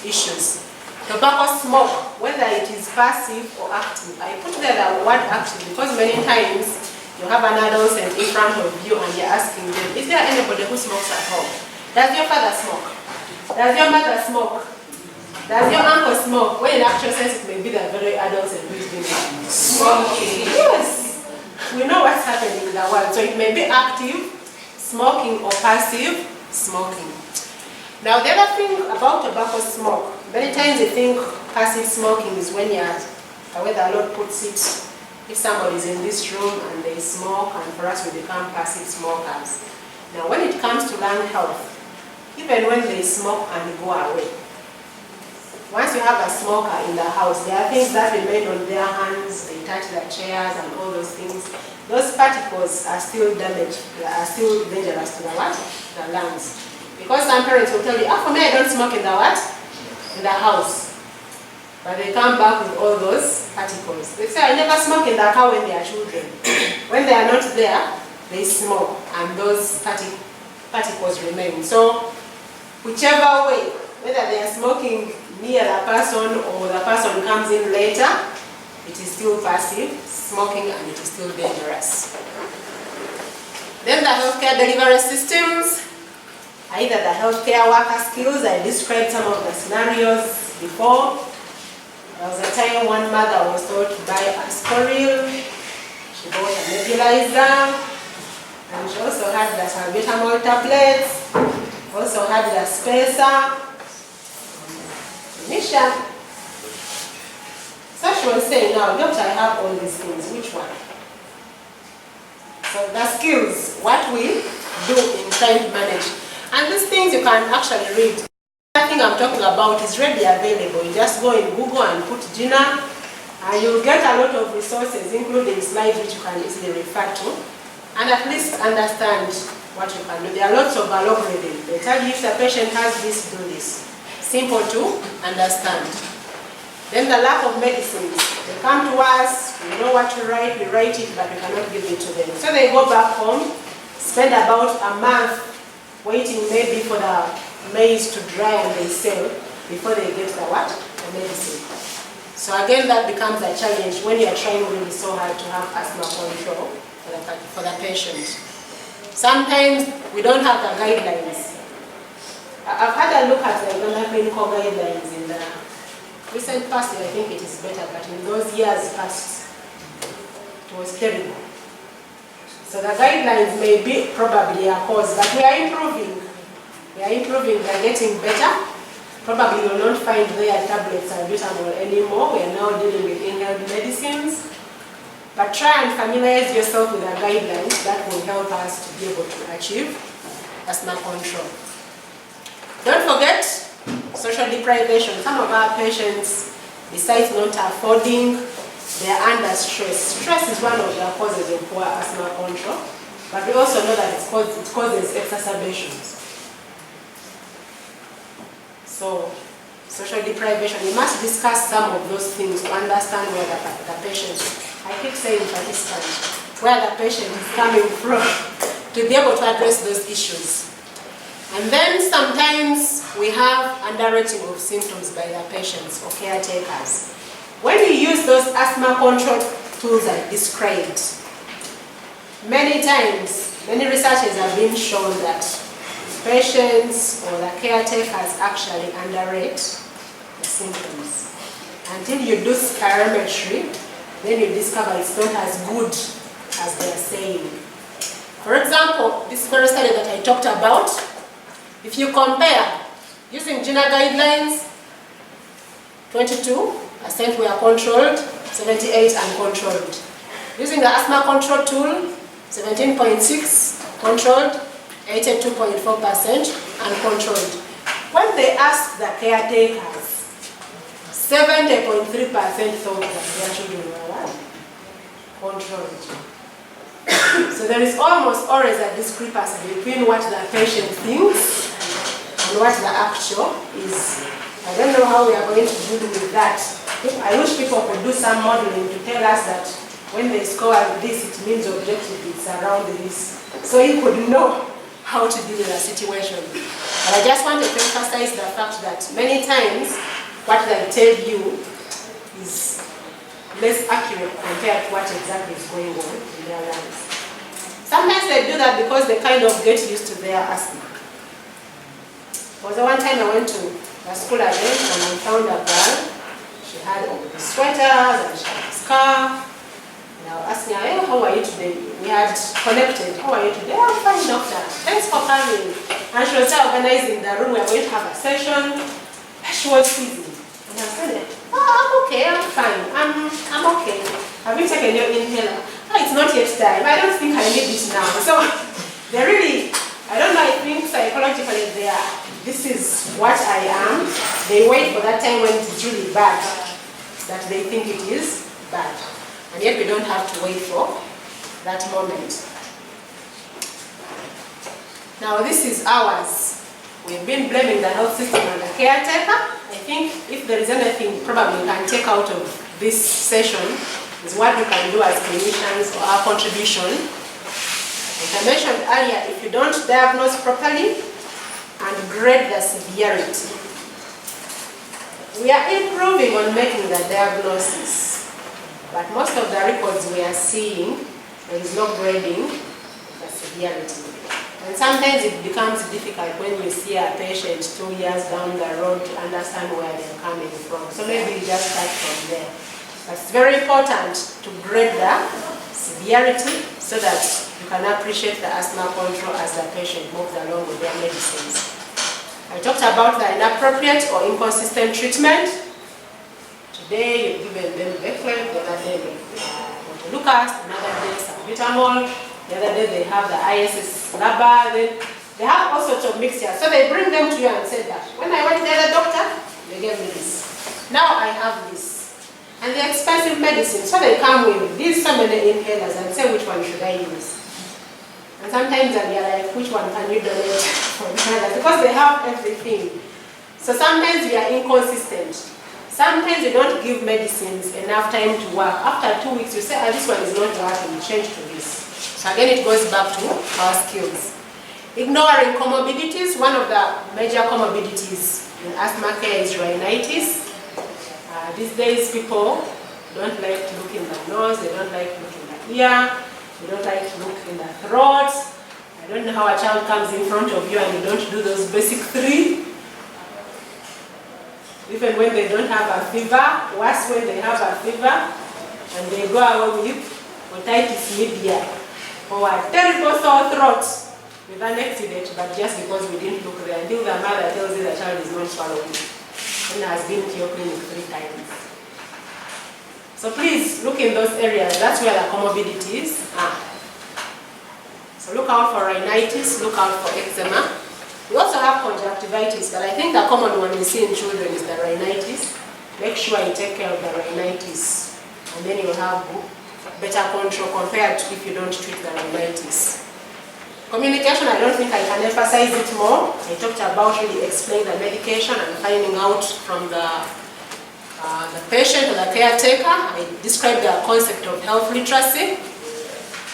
[SPEAKER 1] issues. Tobacco smoke, whether it is passive or active. I put there the word active because many times you have an adolescent in front of you and you're asking them, is there anybody who smokes at home? Does your father smoke? Does your mother smoke? Does your uncle smoke? When in actual sense it may be the very adolescent who is doing smoking. Yes. We know what's happening in the world. So it may be active smoking or passive smoking. Now the other thing about tobacco smoke, Many times you think passive smoking is when you're, the way the Lord puts it, if somebody is in this room and they smoke, and for us we become passive smokers. Now when it comes to lung health, even when they smoke and go away, once you have a smoker in the house, there are things that remain on their hands, they touch their chairs and all those things. Those particles are still damaged, are still dangerous to the what? The lungs. Because some parents will tell you, for me I don't smoke in the what? In the house. But they come back with all those particles. They say, I never smoke in the car when they are children. When they are not there, they smoke and those particles remain. So, whichever way, whether they are smoking near the person or the person comes in later, it is still passive smoking and it is still dangerous. Then the healthcare delivery systems, either the healthcare worker skills. I described some of the scenarios before. There was a time one mother was told to buy Ascoril, she bought a nebulizer, and she also had the salbutamol tablets, also had the spacer, initial. So she was saying, now doctor, I have all these things, which one? So the skills, what we do in trying to manage. And these things you can actually read. Everything I'm talking about is readily available. You just go in Google and put Gina, and you'll get a lot of resources, including slides which you can easily refer to, and at least understand what you can do. There are lots of algorithms. They tell you if the patient has this, do this. Simple to understand. Then the lack of medicines. They come to us, we know what to write, we write it, but we cannot give it to them. So they go back home, spend about a month waiting maybe for the maize to dry and they sell before they get the what? The medicine. So again, that becomes a challenge when you're trying really so hard to have asthma control for the patient. Sometimes we don't have the guidelines. I've had a look at the clinical guidelines in the recent past. I think it is better, but in those years past, it was terrible. So the guidelines may be probably a cause, but we are improving. We are improving, we are getting better. Probably you will not find their tablets and vitamins anymore. We are now dealing with inhaled medicines. But try and familiarize yourself with the guidelines that will help us to be able to achieve asthma control. Don't forget social deprivation. Some of our patients, besides not affording, they are under stress. Stress is one of the causes of poor asthma control, but we also know that it causes exacerbations. So, social deprivation, we must discuss some of those things to understand where the patient, I keep saying participant, where the patient is coming from, to be able to address those issues. And then sometimes we have underrating of symptoms by the patients or caretakers. When you use those asthma control tools I described, many times, many researchers have been shown that patients or the caretakers actually underrate the symptoms. Until you do spirometry, then you discover it's not as good as they are saying. For example, this very study that I talked about, if you compare using GINA guidelines, 22% were controlled, 78 uncontrolled. Using the asthma control tool, 17.6 controlled, 82.4% uncontrolled. When they asked the caretakers, 70.3% thought that their children were controlled. So there is almost always a discrepancy between what the patient thinks and what the actual is. I don't know how we are going to deal with that. I wish people could do some modeling to tell us that when they score this, it means objective, it's around this. So you could know how to deal with a situation. But I just wanted to emphasize the fact that many times what they tell you is less accurate compared to what exactly is going on in their lives. Sometimes they do that because they kind of get used to their asthma. There was one time I went to the school again and I found a girl. She had all the sweaters and she had a scarf. And I was asking her, hey, how are you today? We had connected. How are you today? I'm fine, doctor. Thanks for coming. And she was organizing the room. We were going to have a session. she was squeezing. And I said, oh, I'm okay, I'm fine, I'm okay. Have you taken your inhaler? Oh, it's not yet time. I don't think I need it now. So they really, I don't know, I think psychologically this is what I am. They wait for that time when it's really bad, that they think it is bad. And yet we don't have to wait for that moment. Now this is ours. We've been blaming the health system and the caretaker. I think if there is anything probably we can take out of this session is what we can do as clinicians or our contribution. As I mentioned earlier, if you don't diagnose properly and grade the severity, we are improving on making the diagnosis, but most of the records we are seeing, there is no grading the severity. And sometimes it becomes difficult when you see a patient 2 years down the road to understand where they're coming from. So maybe you just start from there. But it's very important to grade the severity so that you can appreciate the asthma control as the patient moves along with their medicines. I talked about the inappropriate or inconsistent treatment. Today you've given them Beckley, the other day Lucas, another day salbutamol. The other day they have the ISS LABA, they have all sorts of mixtures. So they bring them to you and say that, when I went to the other doctor, they gave me this. Now I have this. And they're expensive medicine, so they come with these so many inhalers and say, which one should I use? And sometimes they're like, which one can you donate for the inhaler? Because they have everything. So sometimes we are inconsistent. Sometimes you don't give medicines enough time to work. After 2 weeks, you say, this one is not working, you change to this. So again, it goes back to our skills. Ignoring comorbidities. One of the major comorbidities in asthma care is rhinitis. These days, people don't like to look in the nose, they don't like to look in the ear, they don't like to look in the throat. I don't know how a child comes in front of you and you don't do those basic 3. Even when they don't have a fever, worse when they have a fever, and they go away with otitis media, or a terrible sore throat with an accident, but just because we didn't look there until the mother tells you the child is not swallowing and has been to your clinic 3 times. So please look in those areas. That's where the comorbidities are. So look out for rhinitis, look out for eczema. We also have conjunctivitis, but I think the common one we see in children is the rhinitis. Make sure you take care of the rhinitis, and then you'll have better control compared to if you don't treat the rhinitis. Communication, I don't think I can emphasize it more. I talked about really explaining the medication and finding out from the patient or the caretaker. I described the concept of health literacy.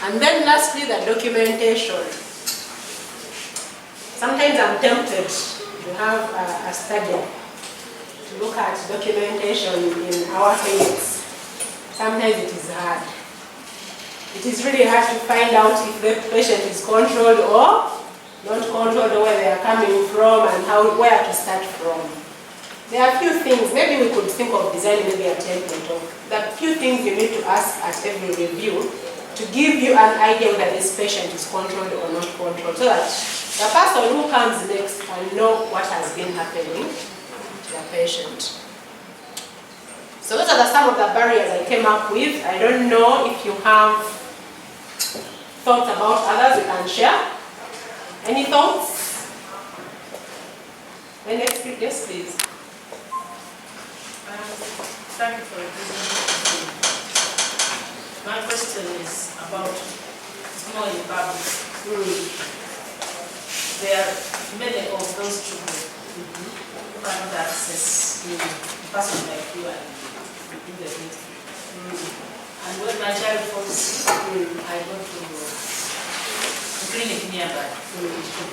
[SPEAKER 1] And then lastly, the documentation. Sometimes I'm tempted to have a study to look at documentation in our clinics. Sometimes it is hard. It is really hard to find out if the patient is controlled or not controlled, or where they are coming from and where to start from. There are a few things, maybe we could think of designing maybe a template of the few things you need to ask at every review to give you an idea whether this patient is controlled or not controlled, so that the person who comes next can know what has been happening to the patient. So those are some of the barriers I came up with. I don't know if you have thoughts about others you can share. Any thoughts? The next speaker, yes, please.
[SPEAKER 2] Thank you for the presentation. My question is about small in public. There are many of those children who cannot access a person like you and do the meeting. And when my child falls sick, I go to a clinic nearby to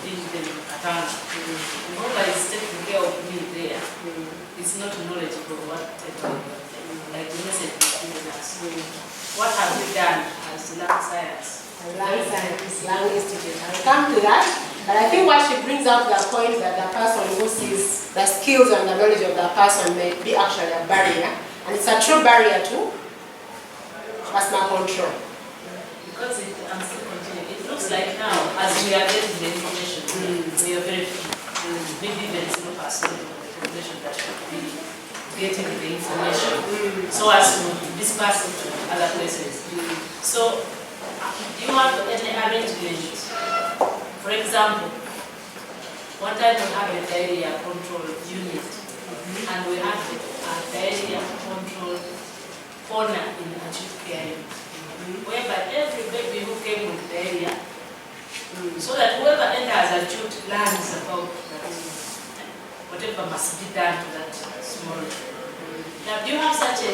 [SPEAKER 2] bring them a town. Whoever is taking care of me there is not knowledgeable what like the message is giving us. What have you done as lung science?
[SPEAKER 1] Lung science, lung institute. I'll come to that. But I think what she brings up the point that the person who sees the skills and the knowledge of the person may be actually a barrier. And it's a true barrier to asthma control.
[SPEAKER 2] Because I'm still continuing. It looks like now, as we are getting the information, we are very few. Maybe there is no person. population that should be getting the information so as to disperse it to other places. So, do you have any arrangement? For example, one time we have a diarrhea control unit, and we have a diarrhea control corner in the acute care unit, whereby every baby who came with diarrhea, so that whoever enters acute learns about that, whatever must be done to that small. Now, do you have such a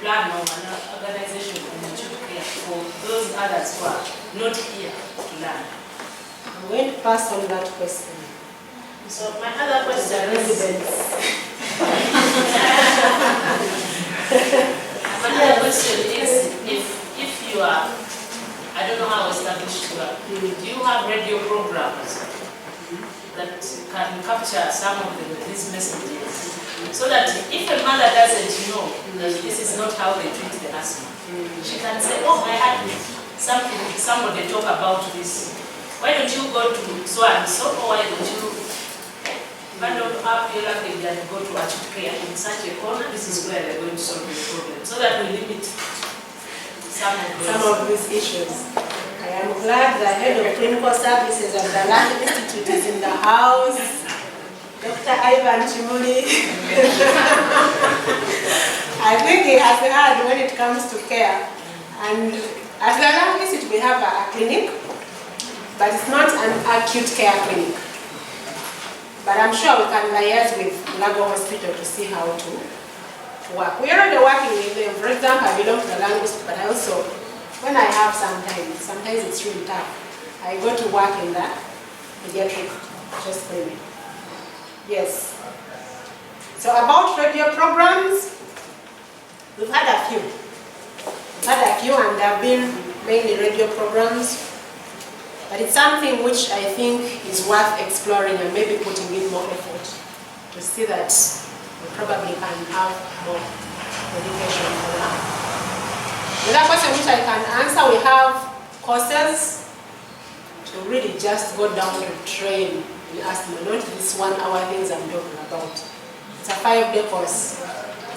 [SPEAKER 2] plan or an organization in acute care for those others who are not here to learn?
[SPEAKER 1] I'm going to pass on that question.
[SPEAKER 2] So my other question is, my other question is, if you are, I don't know how established you are, do you have radio programs that can capture some of these messages? So that if a mother doesn't know that this is not how they treat the asthma, she can say, oh, I had somebody talk about this. Why don't you go to so and so, or why don't you bundle up your luggage and go to acute care in such a corner? This is where they're going to solve the problem. So that we limit some of
[SPEAKER 1] these issues. I am glad the head of clinical services of the Land Institute is in the house. Dr. Ivan Chimuli. I think he has heard when it comes to care. And at the Land Institute we have a clinic, but it's not an acute care clinic. But I'm sure we can liaise with Lago Hospital to see how to work. We're already working with them. For example, I belong to the Lago Hospital, but I also, when I have sometimes it's really tough, I go to work in the pediatric chest clinic. Yes. So about radio programs, we've had a few. And there have been mainly radio programs. But it's something which I think is worth exploring and maybe putting in more effort to see that we probably can have more education for that. Another question which I can answer, we have courses to really just go down to train in asthma, not this 1 hour things I'm talking about. It's a 5-day course,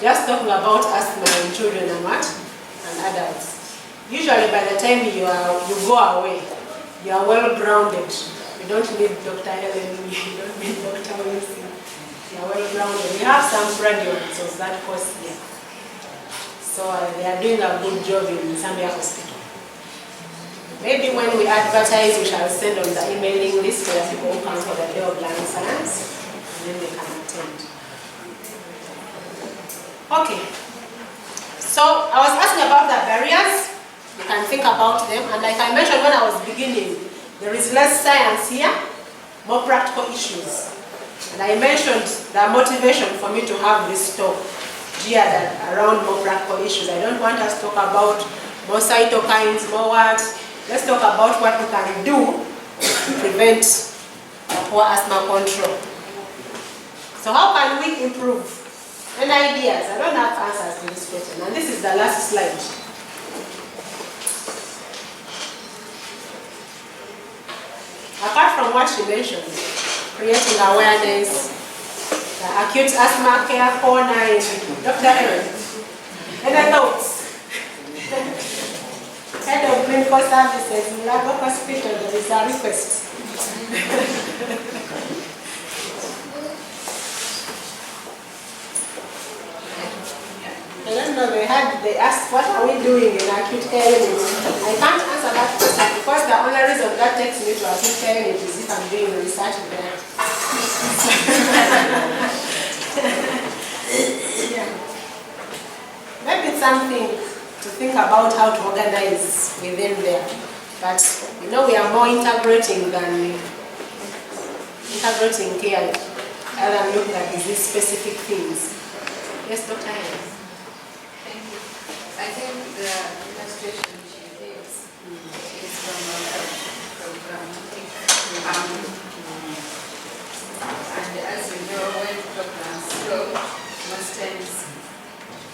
[SPEAKER 1] just talking about asthma in children and what? And adults. Usually by the time you go away, you are well grounded. You don't need Dr. Helen, you don't need Dr. Wilson. You are well grounded. We have some graduates of that course here. So they are doing a good job in Zambia Hospital. Maybe when we advertise, we shall send on the emailing list for the people who come for the day of learning science, and then they can attend. Okay. So I was asking about the barriers. You can think about them, and like I mentioned when I was beginning, there is less science here, more practical issues. And I mentioned the motivation for me to have this talk geared around more practical issues. I don't want us to talk about more cytokines, more what. Let's talk about what we can do to prevent poor asthma control. So how can we improve? Any ideas? I don't have answers to this question. And this is the last slide. Apart from what she mentioned, creating awareness, the acute asthma care corner in Dr. Aaron. Any thoughts? Head of clinical services in Lago Hospital, there is a request. I don't know, they asked what are we doing in acute care unit. I can't answer that question because the only reason that takes me to acute care unit is if I'm doing research there. Yeah. Maybe it's something to think about how to organize within there. But you know, we are more integrating care other than looking at these specific things. Yes, Dr. Hayes.
[SPEAKER 3] Thank you. I think the illustration she gives is from a program. And as you know, when programs grow, most times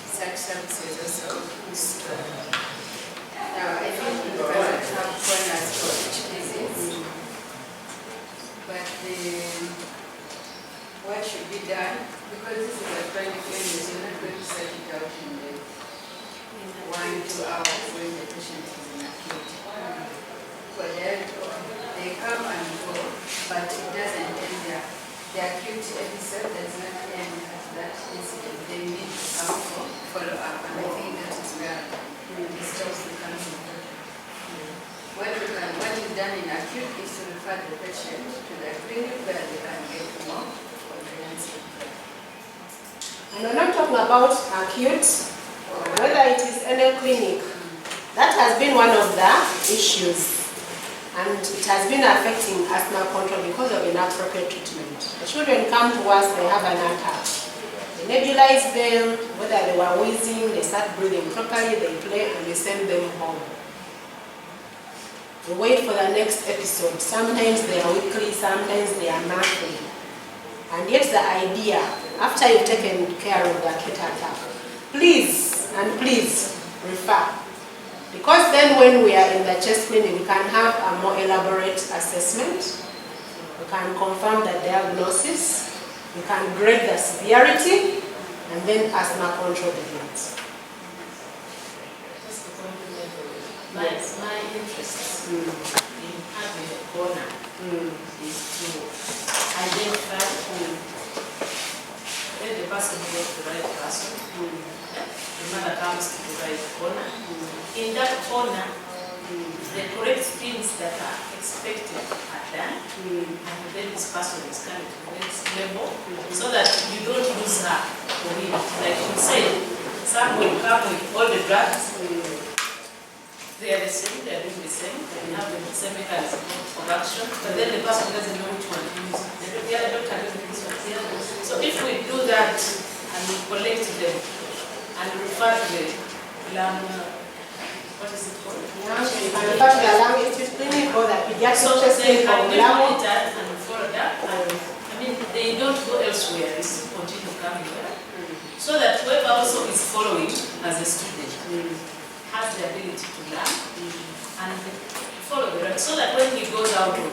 [SPEAKER 3] such services also boost. Now, I think we cannot have corners for each disease, but what should be done, because this is a chronic illness, you're not going to set it out in the 1-2 hours when the patient is in acute. But they come and go, but it doesn't end there. The acute episode does not end at that incident. They need to come for follow-up, and I think that is where it stops the cancer. What is done in acute is to refer the patient to the clinic where they can get more comprehensive care.
[SPEAKER 1] And we're not talking about acute, whether it is any clinic. That has been one of the issues, and it has been affecting asthma control because of inappropriate treatment. The children come to us, they have an attack. We nebulize them, whether they were wheezing, they start breathing properly, they play, and we send them home. We wait for the next episode. Sometimes they are weekly, sometimes they are monthly. And yet the idea, after you've taken care of the acute attack, please, and please, refer. Because then when we are in the chest clinic, we can have a more elaborate assessment. We can confirm the diagnosis. We can grade the severity, and then asthma control begins.
[SPEAKER 2] Just to compliment my interest in having a corner is to identify when the person gets the right person, the mother comes to the right corner. In that corner, the correct things that are expected are done, and then this person is coming to the next level, so that you don't lose her for him. Like you said, some will come with all the drugs. They are the same, they are doing the same, they have the same mechanism of action, but then the person doesn't know which one to use. The other doctor doesn't know this one. So if we do that and we collect them and refer to the lung, what is it called?
[SPEAKER 1] You can refer to the lung institute clinic or the pediatric
[SPEAKER 2] So
[SPEAKER 1] chest
[SPEAKER 2] they
[SPEAKER 1] clinic
[SPEAKER 2] can
[SPEAKER 1] or
[SPEAKER 2] be
[SPEAKER 1] lung.
[SPEAKER 2] monitored and followed up. I mean, they don't go elsewhere, they still continue coming here. So that whoever also is following as a student has the ability to learn and follow the right, so that when he goes out of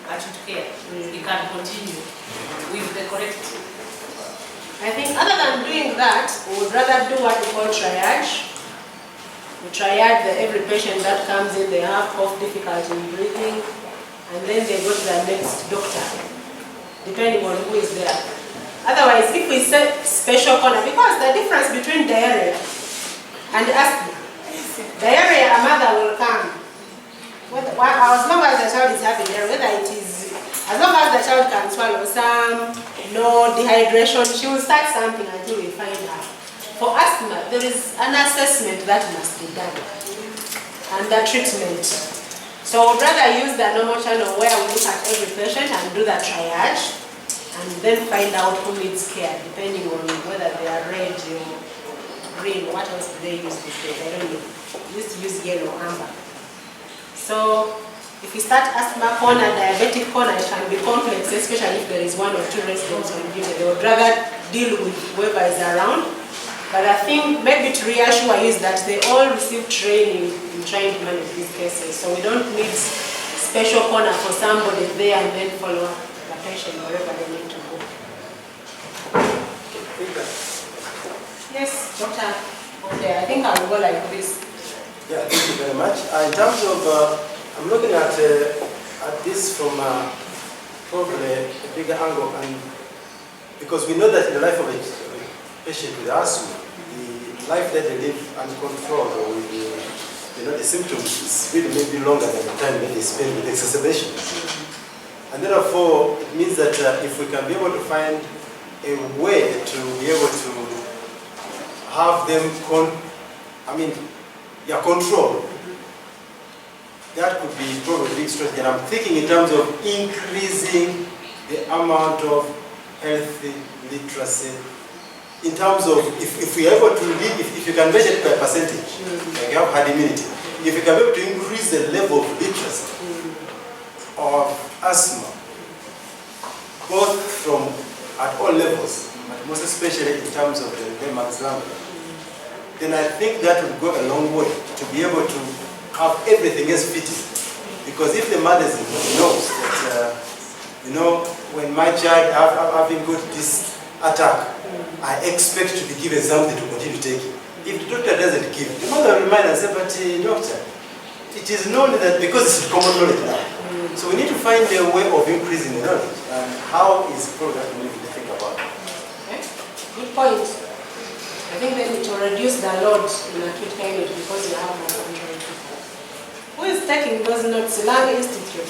[SPEAKER 2] acute care, he can continue with the correct.
[SPEAKER 1] I think other than doing that, we would rather do what we call triage. We triage every patient that comes in, they have cough, difficulty in breathing, and then they go to the next doctor, depending on who is there. Otherwise, if we set special corner, because the difference between diarrhea and asthma, diarrhea, a mother will come. As long as the child is having diarrhea, whether it is, as long as the child can swallow some, no dehydration, she will start something until we find her. For asthma, there is an assessment that must be done, and the treatment. So we'd rather use the normal channel where we look at every patient and do the triage, and then find out who needs care, depending on whether they are red or green. What else do they use these days? I don't know. We used to use yellow, amber. So if we start asthma corner, diabetic corner, it can be complex, especially if there is 1 or 2 residents on duty. They would rather deal with whoever is around. But I think maybe to reassure you is that they all receive training in trying to manage these cases. So we don't need special corner for somebody there and then follow up the patient wherever they need to go. Yes, Doctor. Okay, I think I'll go like this.
[SPEAKER 4] Yeah, thank you very much. In terms of, I'm looking at this from probably a bigger angle, and because we know that in the life of a patient with asthma, the life that they live uncontrolled or with the symptoms is really maybe longer than the time that they spend with exacerbations. And therefore, it means that if we can be able to find a way to be able to have them control, that could be probably a big strategy. And I'm thinking in terms of increasing the amount of healthy literacy, in terms of if we are able to live, if you can measure it by percentage, like you have herd immunity, if you can be able to increase the level of literacy of asthma, both from at all levels, but most especially in terms of the layman's language, then I think that would go a long way to be able to have everything else fitting. Because if the mother knows that You know, when my child having got this attack, I expect to be given something to continue taking. If the doctor doesn't give, the mother will remind and say, but doctor, it is known that because it's common knowledge now. So we need to find a way of increasing the knowledge. And how is product we need to think about it?
[SPEAKER 1] Okay. Good point. I think they need to reduce the load in acute care unit because you have more control people. Who is taking those notes? Lung Institute.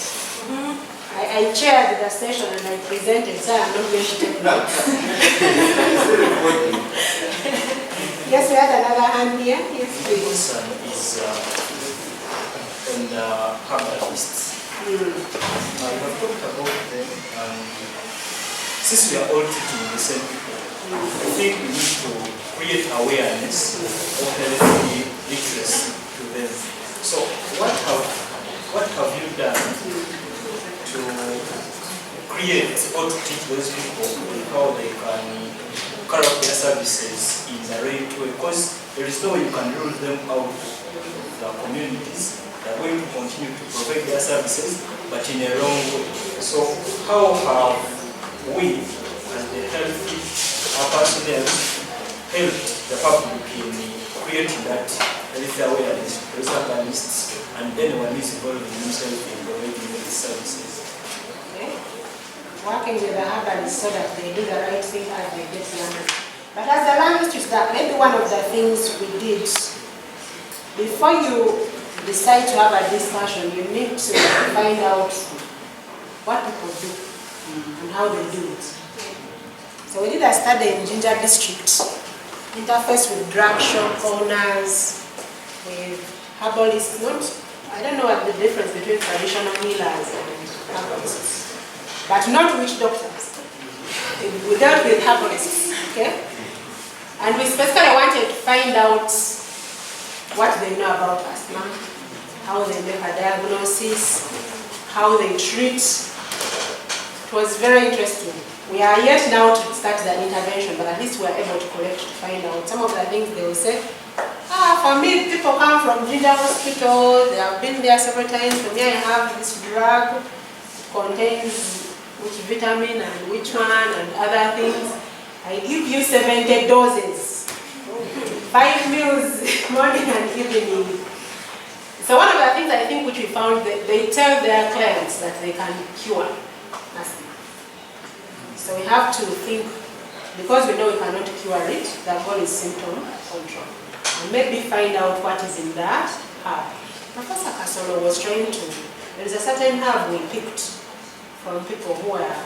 [SPEAKER 1] I chaired the session and I presented, so I'm not going to take notes. Yes, we had another hand here. Yes, please.
[SPEAKER 5] This one is on the herbalists. I have talked about them, and since we are all treating the same people, I think we need to create awareness of health literacy to them. So what have you done to create or to teach those people how they can carry out their services in the right way? Because there is no way you can rule them out of the communities. They are going to continue to provide their services, but in a wrong way. So how have we, as the healthy personnel, helped the public in creating that health awareness, those herbalists, and anyone who is involved in himself in providing these services?
[SPEAKER 1] Okay. Working with the herbalists so that they do the right thing as they get younger. But as the language is that, maybe one of the things we did, before you decide to have a discussion, you need to find out what people do and how they do it. So we did a study in Ginger District, interface with drug shop owners, with herbalists, I don't know what the difference between traditional healers and herbalists, but not witch doctors. We dealt with herbalists, okay? And we specifically wanted to find out what they know about asthma, how they make a diagnosis, how they treat. It was very interesting. We are yet now to start the intervention, but at least we are able to collect to find out some of the things they will say. For me, people come from Ginger Hospital, they have been there several times. For me, I have this drug, contains which vitamin and which one and other things. I give you 70 doses, 5 meals, morning and evening. So one of the things I think which we found, that they tell their clients that they can cure asthma. So we have to think, because we know we cannot cure it, the goal is symptom control. And maybe find out what is in that herb. Professor Kasolo was trying to, there is a certain herb we picked from people who are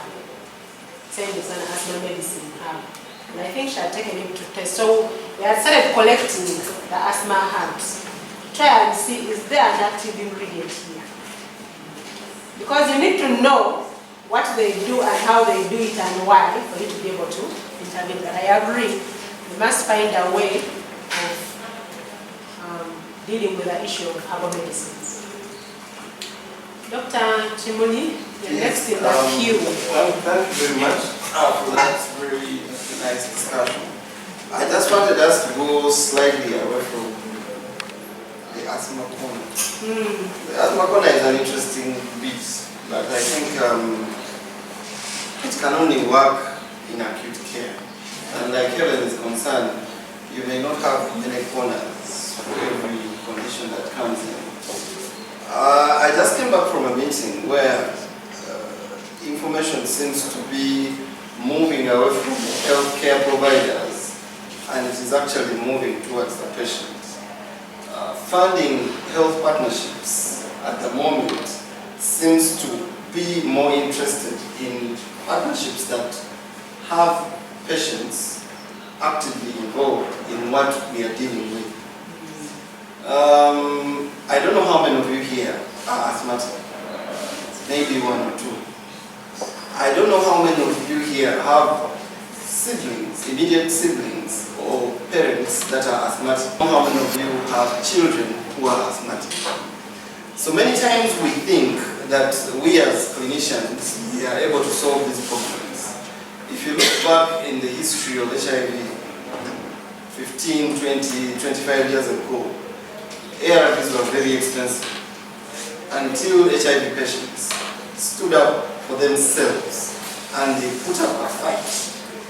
[SPEAKER 1] saying it's an asthma medicine herb. And I think she had taken him to test. So we had started collecting the asthma herbs. Try and see, is there an active ingredient here? Because you need to know what they do and how they do it and why for you to be able to intervene. But I agree, we must find a way of dealing with the issue of herbal medicines. Dr. Chimuli, you're next in the queue.
[SPEAKER 6] Thank you very much for that very nice discussion. I just wanted us to go slightly away from the asthma corner. The asthma corner is an interesting bit, but I think it can only work in acute care. And like Helen is concerned, you may not have many corners for every condition that comes in. I just came back from a meeting where information seems to be moving away from healthcare providers, and it is actually moving towards the patient. Funding health partnerships at the moment seems to be more interested in partnerships that have patients actively involved in what we are dealing with. I don't know how many of you here are asthmatic, maybe one or two. I don't know how many of you here have siblings, immediate siblings, or parents that are asthmatic. I don't know how many of you have children who are asthmatic. So many times we think that we as clinicians, we are able to solve these problems. If you look back in the history of HIV, 15, 20, 25 years ago, ARVs were very expensive until HIV patients stood up for themselves and they put up a fight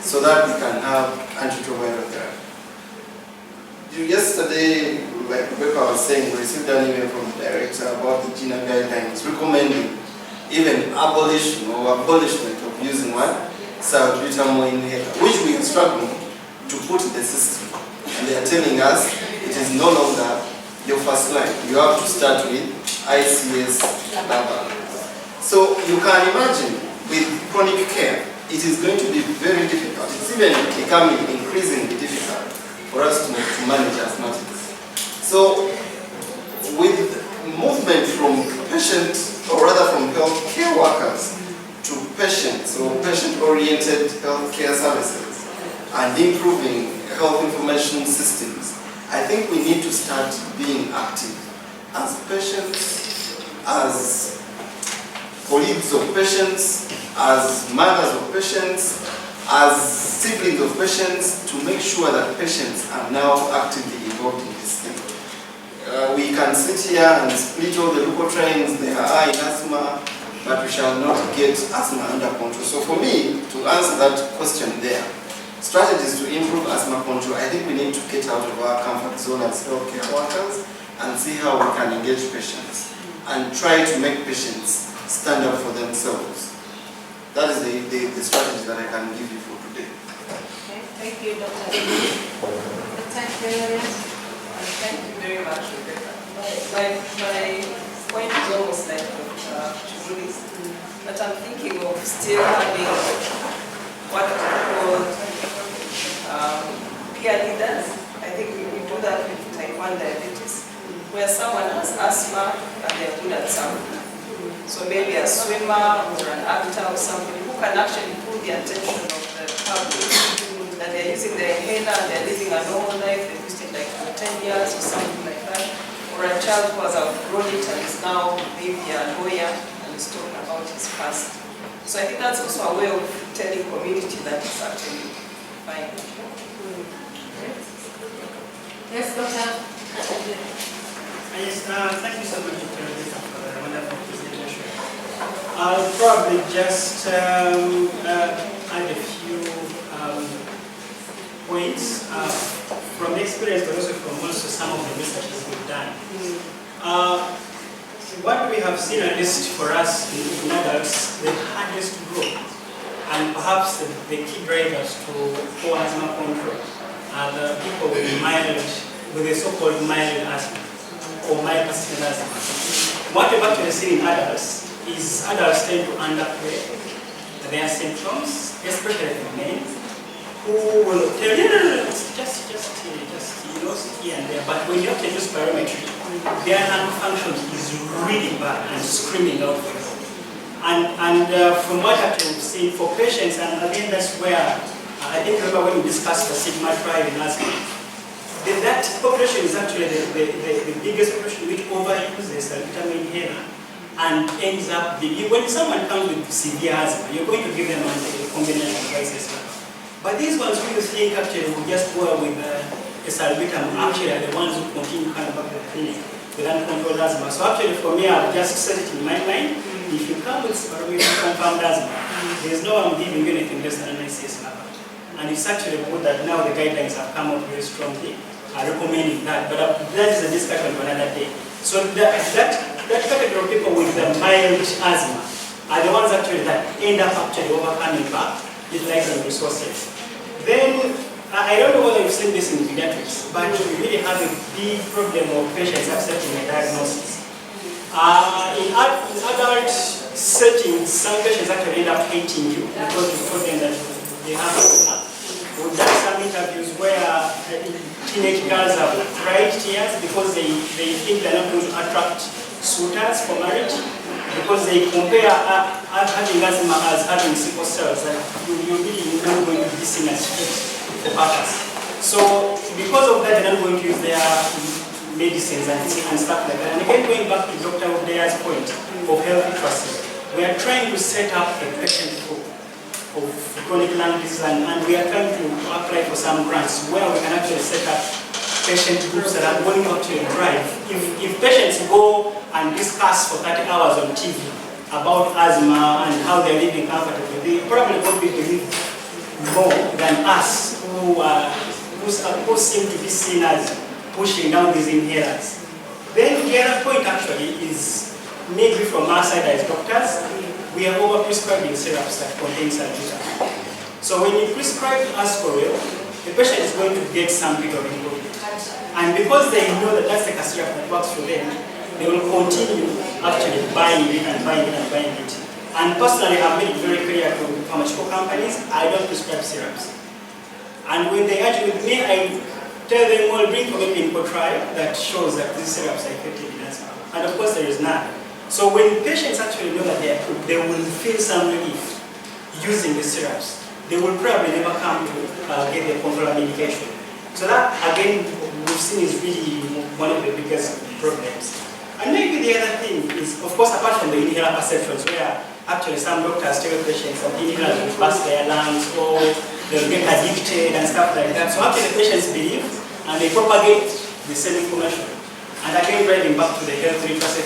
[SPEAKER 6] so that we can have antiretroviral therapy. Yesterday, like Rebecca was saying, we received an email from the director about the GINA guidelines recommending even abolition or abolishment of using one salbutamol inhaler, which we are struggling to put in the system. And they are telling us it is no longer your first line. You have to start with ICS level. So you can imagine with chronic care, it is going to be very difficult. It's even becoming increasingly difficult for us to manage asthmatics. So with movement from patients, or rather from healthcare workers to patients or patient-oriented healthcare services and improving health information systems, I think we need to start being active as patients, as colleagues of patients, as mothers of patients, as siblings of patients, to make sure that patients are now actively involved in this thing. We can sit here and split all the leukotrienes there are in asthma, but we shall not get asthma under control. So for me, to answer that question there, strategies to improve asthma control, I think we need to get out of our comfort zone as healthcare workers and see how we can engage patients and try to make patients stand up for themselves. That is the strategy that I can give you for today.
[SPEAKER 1] Okay, thank you, Dr.
[SPEAKER 2] Thank you very much, Rebecca. My point is almost like Chibuli's, but I'm thinking of still having what we call peer leaders. I think we do that with type 1 diabetes, where someone has asthma and they're good at something. So maybe a swimmer or an actor or somebody who can actually pull the attention of the public that they're using their inhaler and they're living a normal life, they've used it like for 10 years or something like that. Or a child who has outgrown it and is now maybe a lawyer and is talking about his past. So I think that's also a way of telling community that it's actually fine.
[SPEAKER 1] Yes, Doctor.
[SPEAKER 7] Yes, thank you so much, Dr. Rebecca, for the wonderful presentation. I'll probably just add a few points from experience, but also from some of the researches we've done. What we have seen, at least for us in adults, the hardest group, and perhaps the key drivers to poor asthma control, are the people with the so-called mild asthma or mild persistent asthma. What we've actually seen in adults is adults tend to underplay their symptoms, especially for men, who will tell you, no, just here and there. But when you have to do spirometry, their lung function is really bad and screaming out for help. And from what I've seen for patients, and again that's where I think remember when we discussed the Sigma trial in asthma, that population is actually the biggest population which overuses the vitamin inhaler and ends up, when someone comes with severe asthma, you're going to give them a combination of devices. But these ones who you think actually will just go with a salbutamol actually are the ones who continue coming back to the clinic with uncontrolled asthma. So actually for me, I've just set it in my mind, if you come with spirometry confirmed asthma, there's no one giving you anything less than an ICS level. And it's actually good that now the guidelines have come out very strongly recommending that, but that is a discussion for another day. So that category of people with the mild asthma are the ones actually that end up actually overcoming back, utilizing resources. Then, I don't know whether you've seen this in pediatrics, but we really have a big problem of patients accepting a diagnosis. In adult settings, some patients actually end up hating you because you told them that they have asthma. We've done some interviews where teenage girls have cried tears because they think they're not going to attract suitors for marriage because they compare having asthma as having sickle cells, and you're really not going to be seen as fit for purpose. So because of that, they're not going to use their medicines and stuff like that. And again, going back to Dr. Odeya's point of health literacy, we are trying to set up a patient group of chronic lung disease, and we are trying to apply for some grants where we can actually set up patient groups that are going out to drive. If patients go and discuss for 30 hours on TV about asthma and how they're living comfortably, they probably would be believed more than us who seem to be seen as pushing down these inhalers. Then the other point actually is maybe from our side as doctors, we are over-prescribing syrups that contain salbutamol. So when you prescribe Ascoril, the patient is going to get some bit of improvement. And because they know that that's the syrup that works for them, they will continue actually buying it and buying it and buying it. And personally, I've made it very clear to pharmaceutical companies, I don't prescribe syrups. And when they argue with me, I tell them, well, bring for me clinical trial that shows that these syrups are effective in asthma. And of course, there is none. So when patients actually know that they will feel some relief using the syrups, they will probably never come to get their controller medication. So that, again, we've seen is really one of the biggest problems. And maybe the other thing is, of course, apart from the inhaler perceptions, where actually some doctors tell patients that inhalers will burst their lungs or they'll get addicted and stuff like that. So actually the patients believe and they propagate the same information. And again, driving back to the health literacy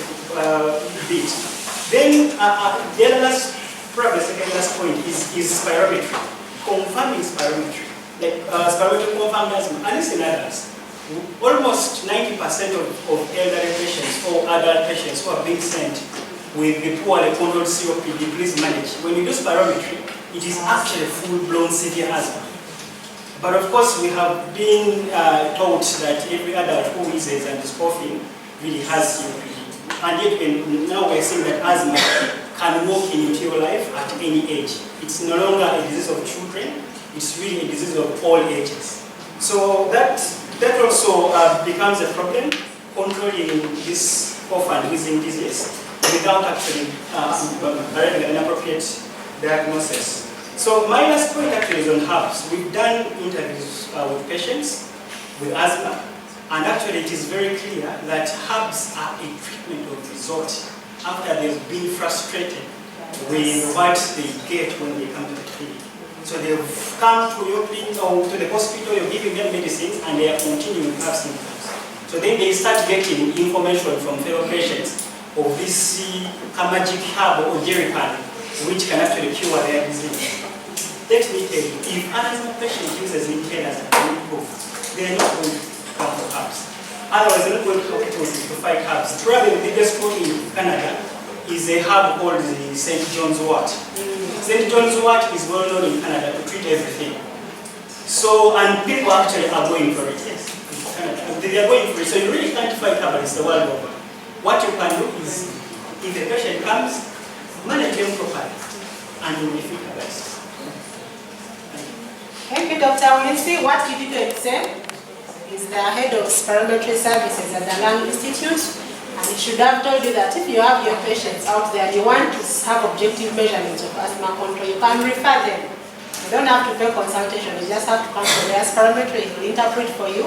[SPEAKER 7] bit. Then the other last, probably second last point is spirometry. Confirming spirometry. Like spirometry confirmed asthma, and it's in adults. Almost 90% of elderly patients or adult patients who are being sent with the poorly controlled COPD, please manage. When you do spirometry, it is actually full-blown severe asthma. But of course, we have been taught that every adult who wheezes and is coughing really has COPD. And yet, now we're seeing that asthma can walk into your life at any age. It's no longer a disease of children, it's really a disease of all ages. So that also becomes a problem, controlling this cough and wheezing disease without actually arriving at an appropriate diagnosis. So my last point actually is on herbs. We've done interviews with patients with asthma, and actually it is very clear that herbs are a treatment of resort after they've been frustrated with what they get when they come to the clinic. So they've come to your clinic or to the hospital, you're giving them medicines, and they are continuing to have symptoms. So then they start getting information from fellow patients of this magic herb or jerrycan, which can actually cure their disease. Let me tell you, if an asthma patient uses inhalers and can improve, they are not going to come for herbs. Otherwise, they're not going to fight herbs. Probably the biggest one in Canada is a herb called the St. John's wort. St. John's wort is well known in Canada to treat everything. So, and people actually are going for it. Yes, Canada. They are going for it. So you really can't fight herbalists the world over. What you can do is, if a patient comes, manage them properly, and you will feel herbalists.
[SPEAKER 1] Thank you, Dr. Ulisi. What you didn't say is the head of spirometry services at the Lung Institute, and he should have told you that if you have your patients out there and you want to have objective measurements of asthma control, you can refer them. You don't have to pay consultation, you just have to come for their spirometry, he will interpret for you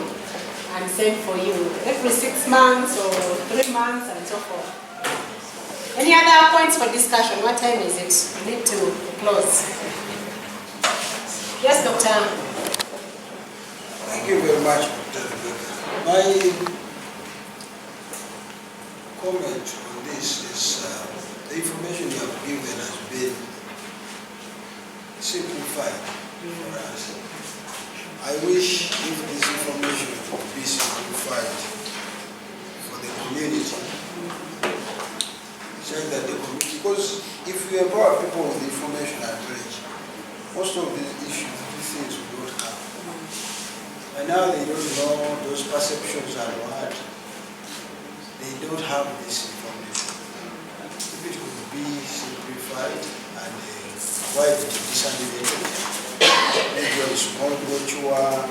[SPEAKER 1] and send for you every 6 months or 3 months and so forth. Any other points for discussion? What time is it? We need to close. Yes, Doctor.
[SPEAKER 8] Thank you very much, Dr. Rebecca. My comment on this is the information you have given has been simplified for us. I wish if this information would be simplified for the community. It's like that the community, because if we empower people with information and knowledge, most of these issues, these things we don't have. And now they don't know those perceptions and what. They don't have this information. If it would be simplified and widely disseminated, maybe on small brochure,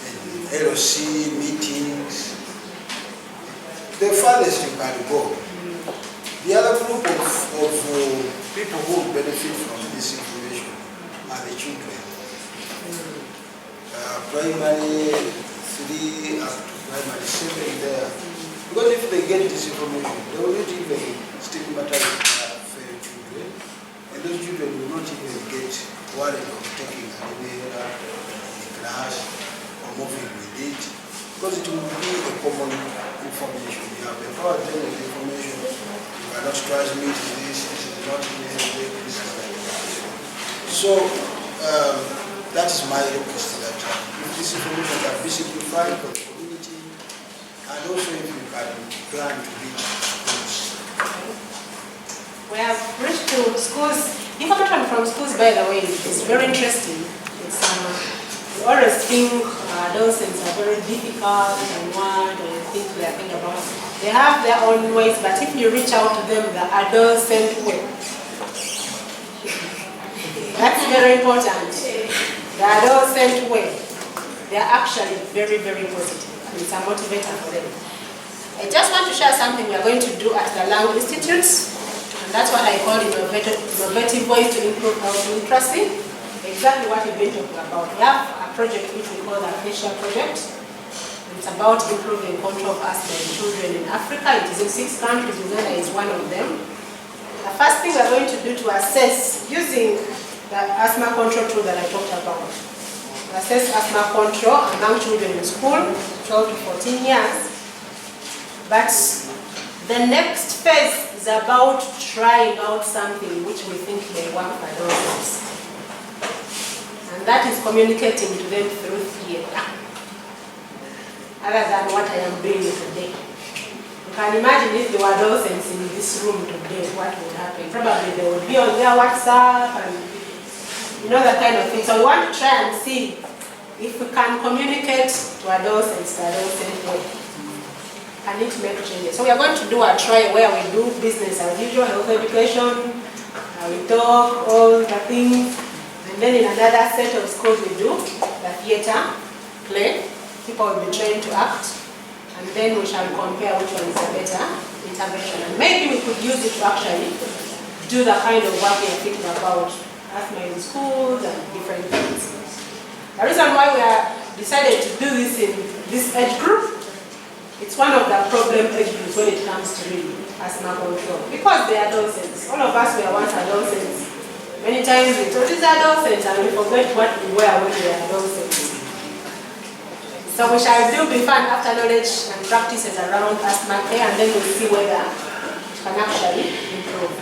[SPEAKER 8] and LOC meetings, the farthest you can go. The other group of people who benefit from this information are the children. Primary 3 up to primary 7 there. Because if they get this information, they will not even stigmatize their fellow children. And those children will not even get worried of taking an inhaler in the class or moving with it. because it will be a common information. You have empowered them with information. You cannot transmit this is not this. So that is my request that if this information can be simplified for the community, and also if you can plan to reach schools.
[SPEAKER 1] We have reached to schools. Information from schools, by the way, is very interesting. It's, we always think adolescents are very difficult and what and things we are thinking about. They have their own ways, but if you reach out to them the adolescent way, that's very important. The adolescent way, they are actually very, very positive. And it's a motivator for them. I just want to share something we are going to do at the Lang Institute. And that's what I call innovative ways to improve health literacy. Exactly what we've been talking about. We have a project which we call the Acacia Project. It's about improving control of asthma in children in Africa. It is in 6 countries. Uganda is one of them. The first thing we're going to do to assess, using the asthma control tool that I talked about, assess asthma control among children in school, 12 to 14 years. But the next phase is about trying out something which we think may work for adolescents. And that is communicating to them through theater, other than what I am doing today. You can imagine if there were adolescents in this room today, what would happen? Probably they would be on their WhatsApp and you know that kind of thing. So we want to try and see if we can communicate to adolescents the adolescent way. And it make changes. So we are going to do a trial where we do business as usual, health education, we talk, all the things, and then in another set of schools we do the theater, play, people will be trained to act, and then we shall compare which one is the better intervention. And maybe we could use it to actually do the kind of work we are thinking about, asthma in schools and different things. The reason why we are decided to do this in this age group, it's one of the problem age groups when it comes to really asthma control. Because they are adolescents. All of us were once adolescents. Many times we thought these adolescents and we forget what we were when we were adolescents. So we shall do before and after knowledge and practices around asthma care, and then we'll see whether it can actually improve.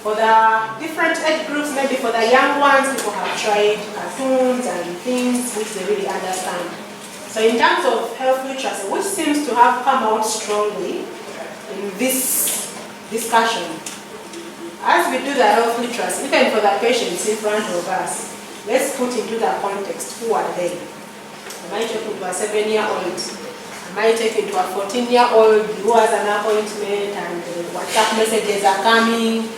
[SPEAKER 1] For the different age groups, maybe for the young ones, people have tried cartoons and things which they really understand. So in terms of health literacy, which seems to have come out strongly in this discussion, as we do the health literacy, even for the patients in front of us, let's put into the context, who are they? Am I talking to a 7-year-old? Am I talking to a 14-year-old who has an appointment and WhatsApp messages are coming?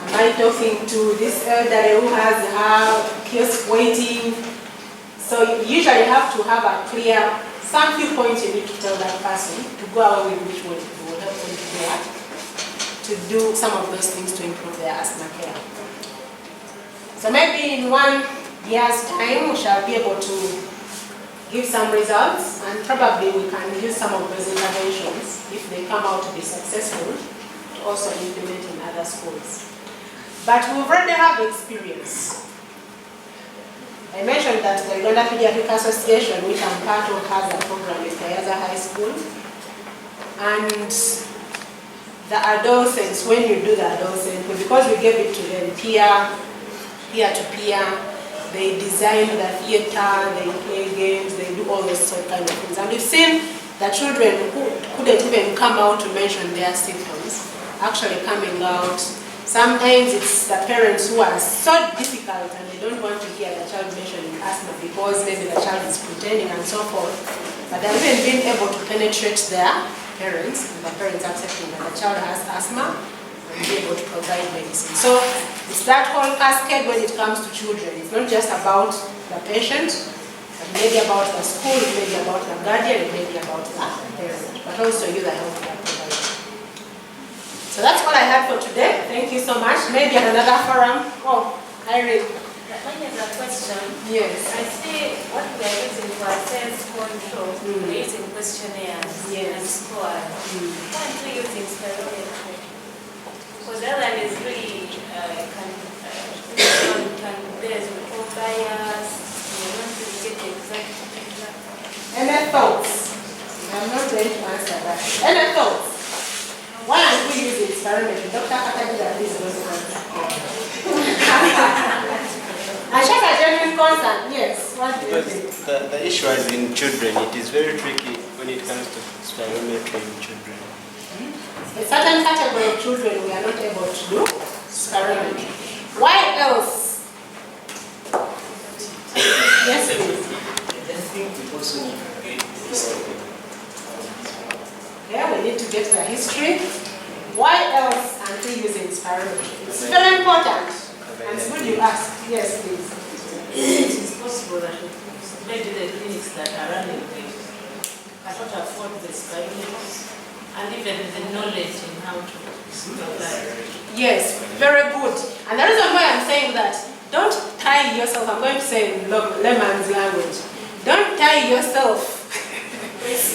[SPEAKER 1] Am I talking to this elderly who has her kiosk waiting? So you usually have to have a clear, some few points you need to tell that person to go away with which one will help them to do that, to do some of those things to improve their asthma care. So maybe in 1 year's time we shall be able to give some results, and probably we can use some of those interventions, if they come out to be successful, to also implement in other schools. But we already have experience. I mentioned that the Uganda Pediatric Association, which I'm part of, has a program with Kayaza High School. And the adolescents, when you do the adolescent, because we gave it to them peer-to-peer, they design the theater, they play games, they do all those sort of kind of things. And we've seen the children who couldn't even come out to mention their symptoms actually coming out. Sometimes it's the parents who are so difficult and they don't want to hear the child mentioning asthma because maybe the child is pretending and so forth. But they've even been able to penetrate their parents, and the parents accepting that the child has asthma and be able to provide medicine. So it's that whole cascade when it comes to children. It's not just about the patient, but maybe about the school, maybe about the guardian, maybe about the parent, but also you, the healthcare provider. So that's what I had for today. Thank you so much. Maybe at another forum. Oh, Irene.
[SPEAKER 2] Mine is a question.
[SPEAKER 1] Yes.
[SPEAKER 2] I see what we are using for assess control, we're using questionnaires and scores. Why aren't we using spirometry? Because the other one is really can base with bias. You want to get the exact.
[SPEAKER 1] Any thoughts? I'm not going to answer that. Any thoughts? Why aren't we using spirometry? Dr. Katajida, please don't answer. I share a genuine concern. Yes. What do you think?
[SPEAKER 9] The issue is in children. It is very tricky when it comes to spirometry in children.
[SPEAKER 1] A certain category of children we are not able to do spirometry. Why else? Yes, please.
[SPEAKER 5] I think we also need to get history.
[SPEAKER 1] Yeah, we need to get the history. Why else aren't we using spirometry? It's very important. And it's good you ask. Yes, please.
[SPEAKER 2] It is possible that maybe the clinics that are running cannot afford the spirometers and even the knowledge in how to apply.
[SPEAKER 1] Yes, very good. And the reason why I'm saying that, don't tie yourself, I'm going to say in layman's language, don't tie yourself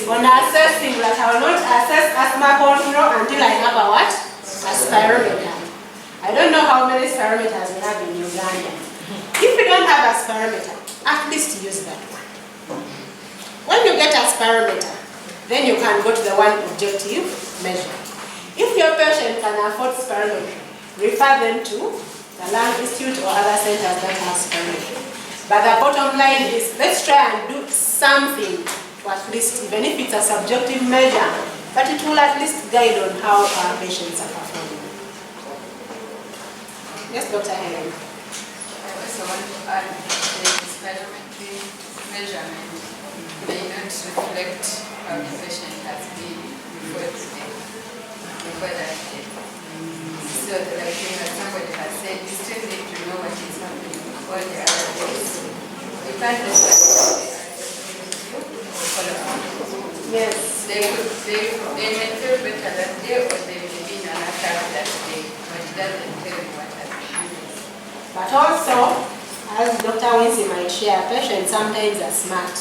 [SPEAKER 1] on assessing that I will not assess asthma control until I have a what? A spirometer. I don't know how many spirometers we have in Uganda. If you don't have a spirometer, at least use that one. When you get a spirometer, then you can go to the one objective measure. If your patient can afford spirometry, refer them to the Lung Institute or other centers that have spirometry. But the bottom line is, let's try and do something to at least, even if it's a subjective measure, but it will at least guide on how our patients are performing. Yes, Dr. Helen.
[SPEAKER 3] I also want to add the spirometry measurement may not reflect how the patient has been before that day. So like somebody has said, you still need to know what is happening all the other days. You can't just follow up.
[SPEAKER 1] Yes.
[SPEAKER 3] They may feel better that day or they may be in an attack that day, but it doesn't tell you what has happened.
[SPEAKER 1] But also, as Dr. Wincy might share, patients sometimes are smart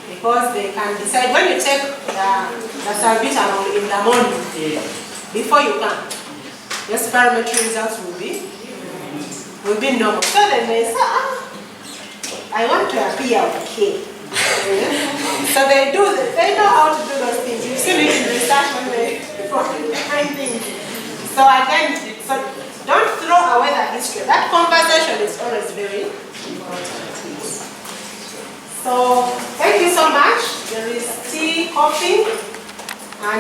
[SPEAKER 1] because they can decide when you take the salbutamol in the morning before you come, your spirometry results will be normal. So they may say, I want to appear okay. So they know how to do those things. You've seen it in research when they find things. So again, don't throw away the history. That conversation is always very important. So thank you so much. There is tea, coffee, and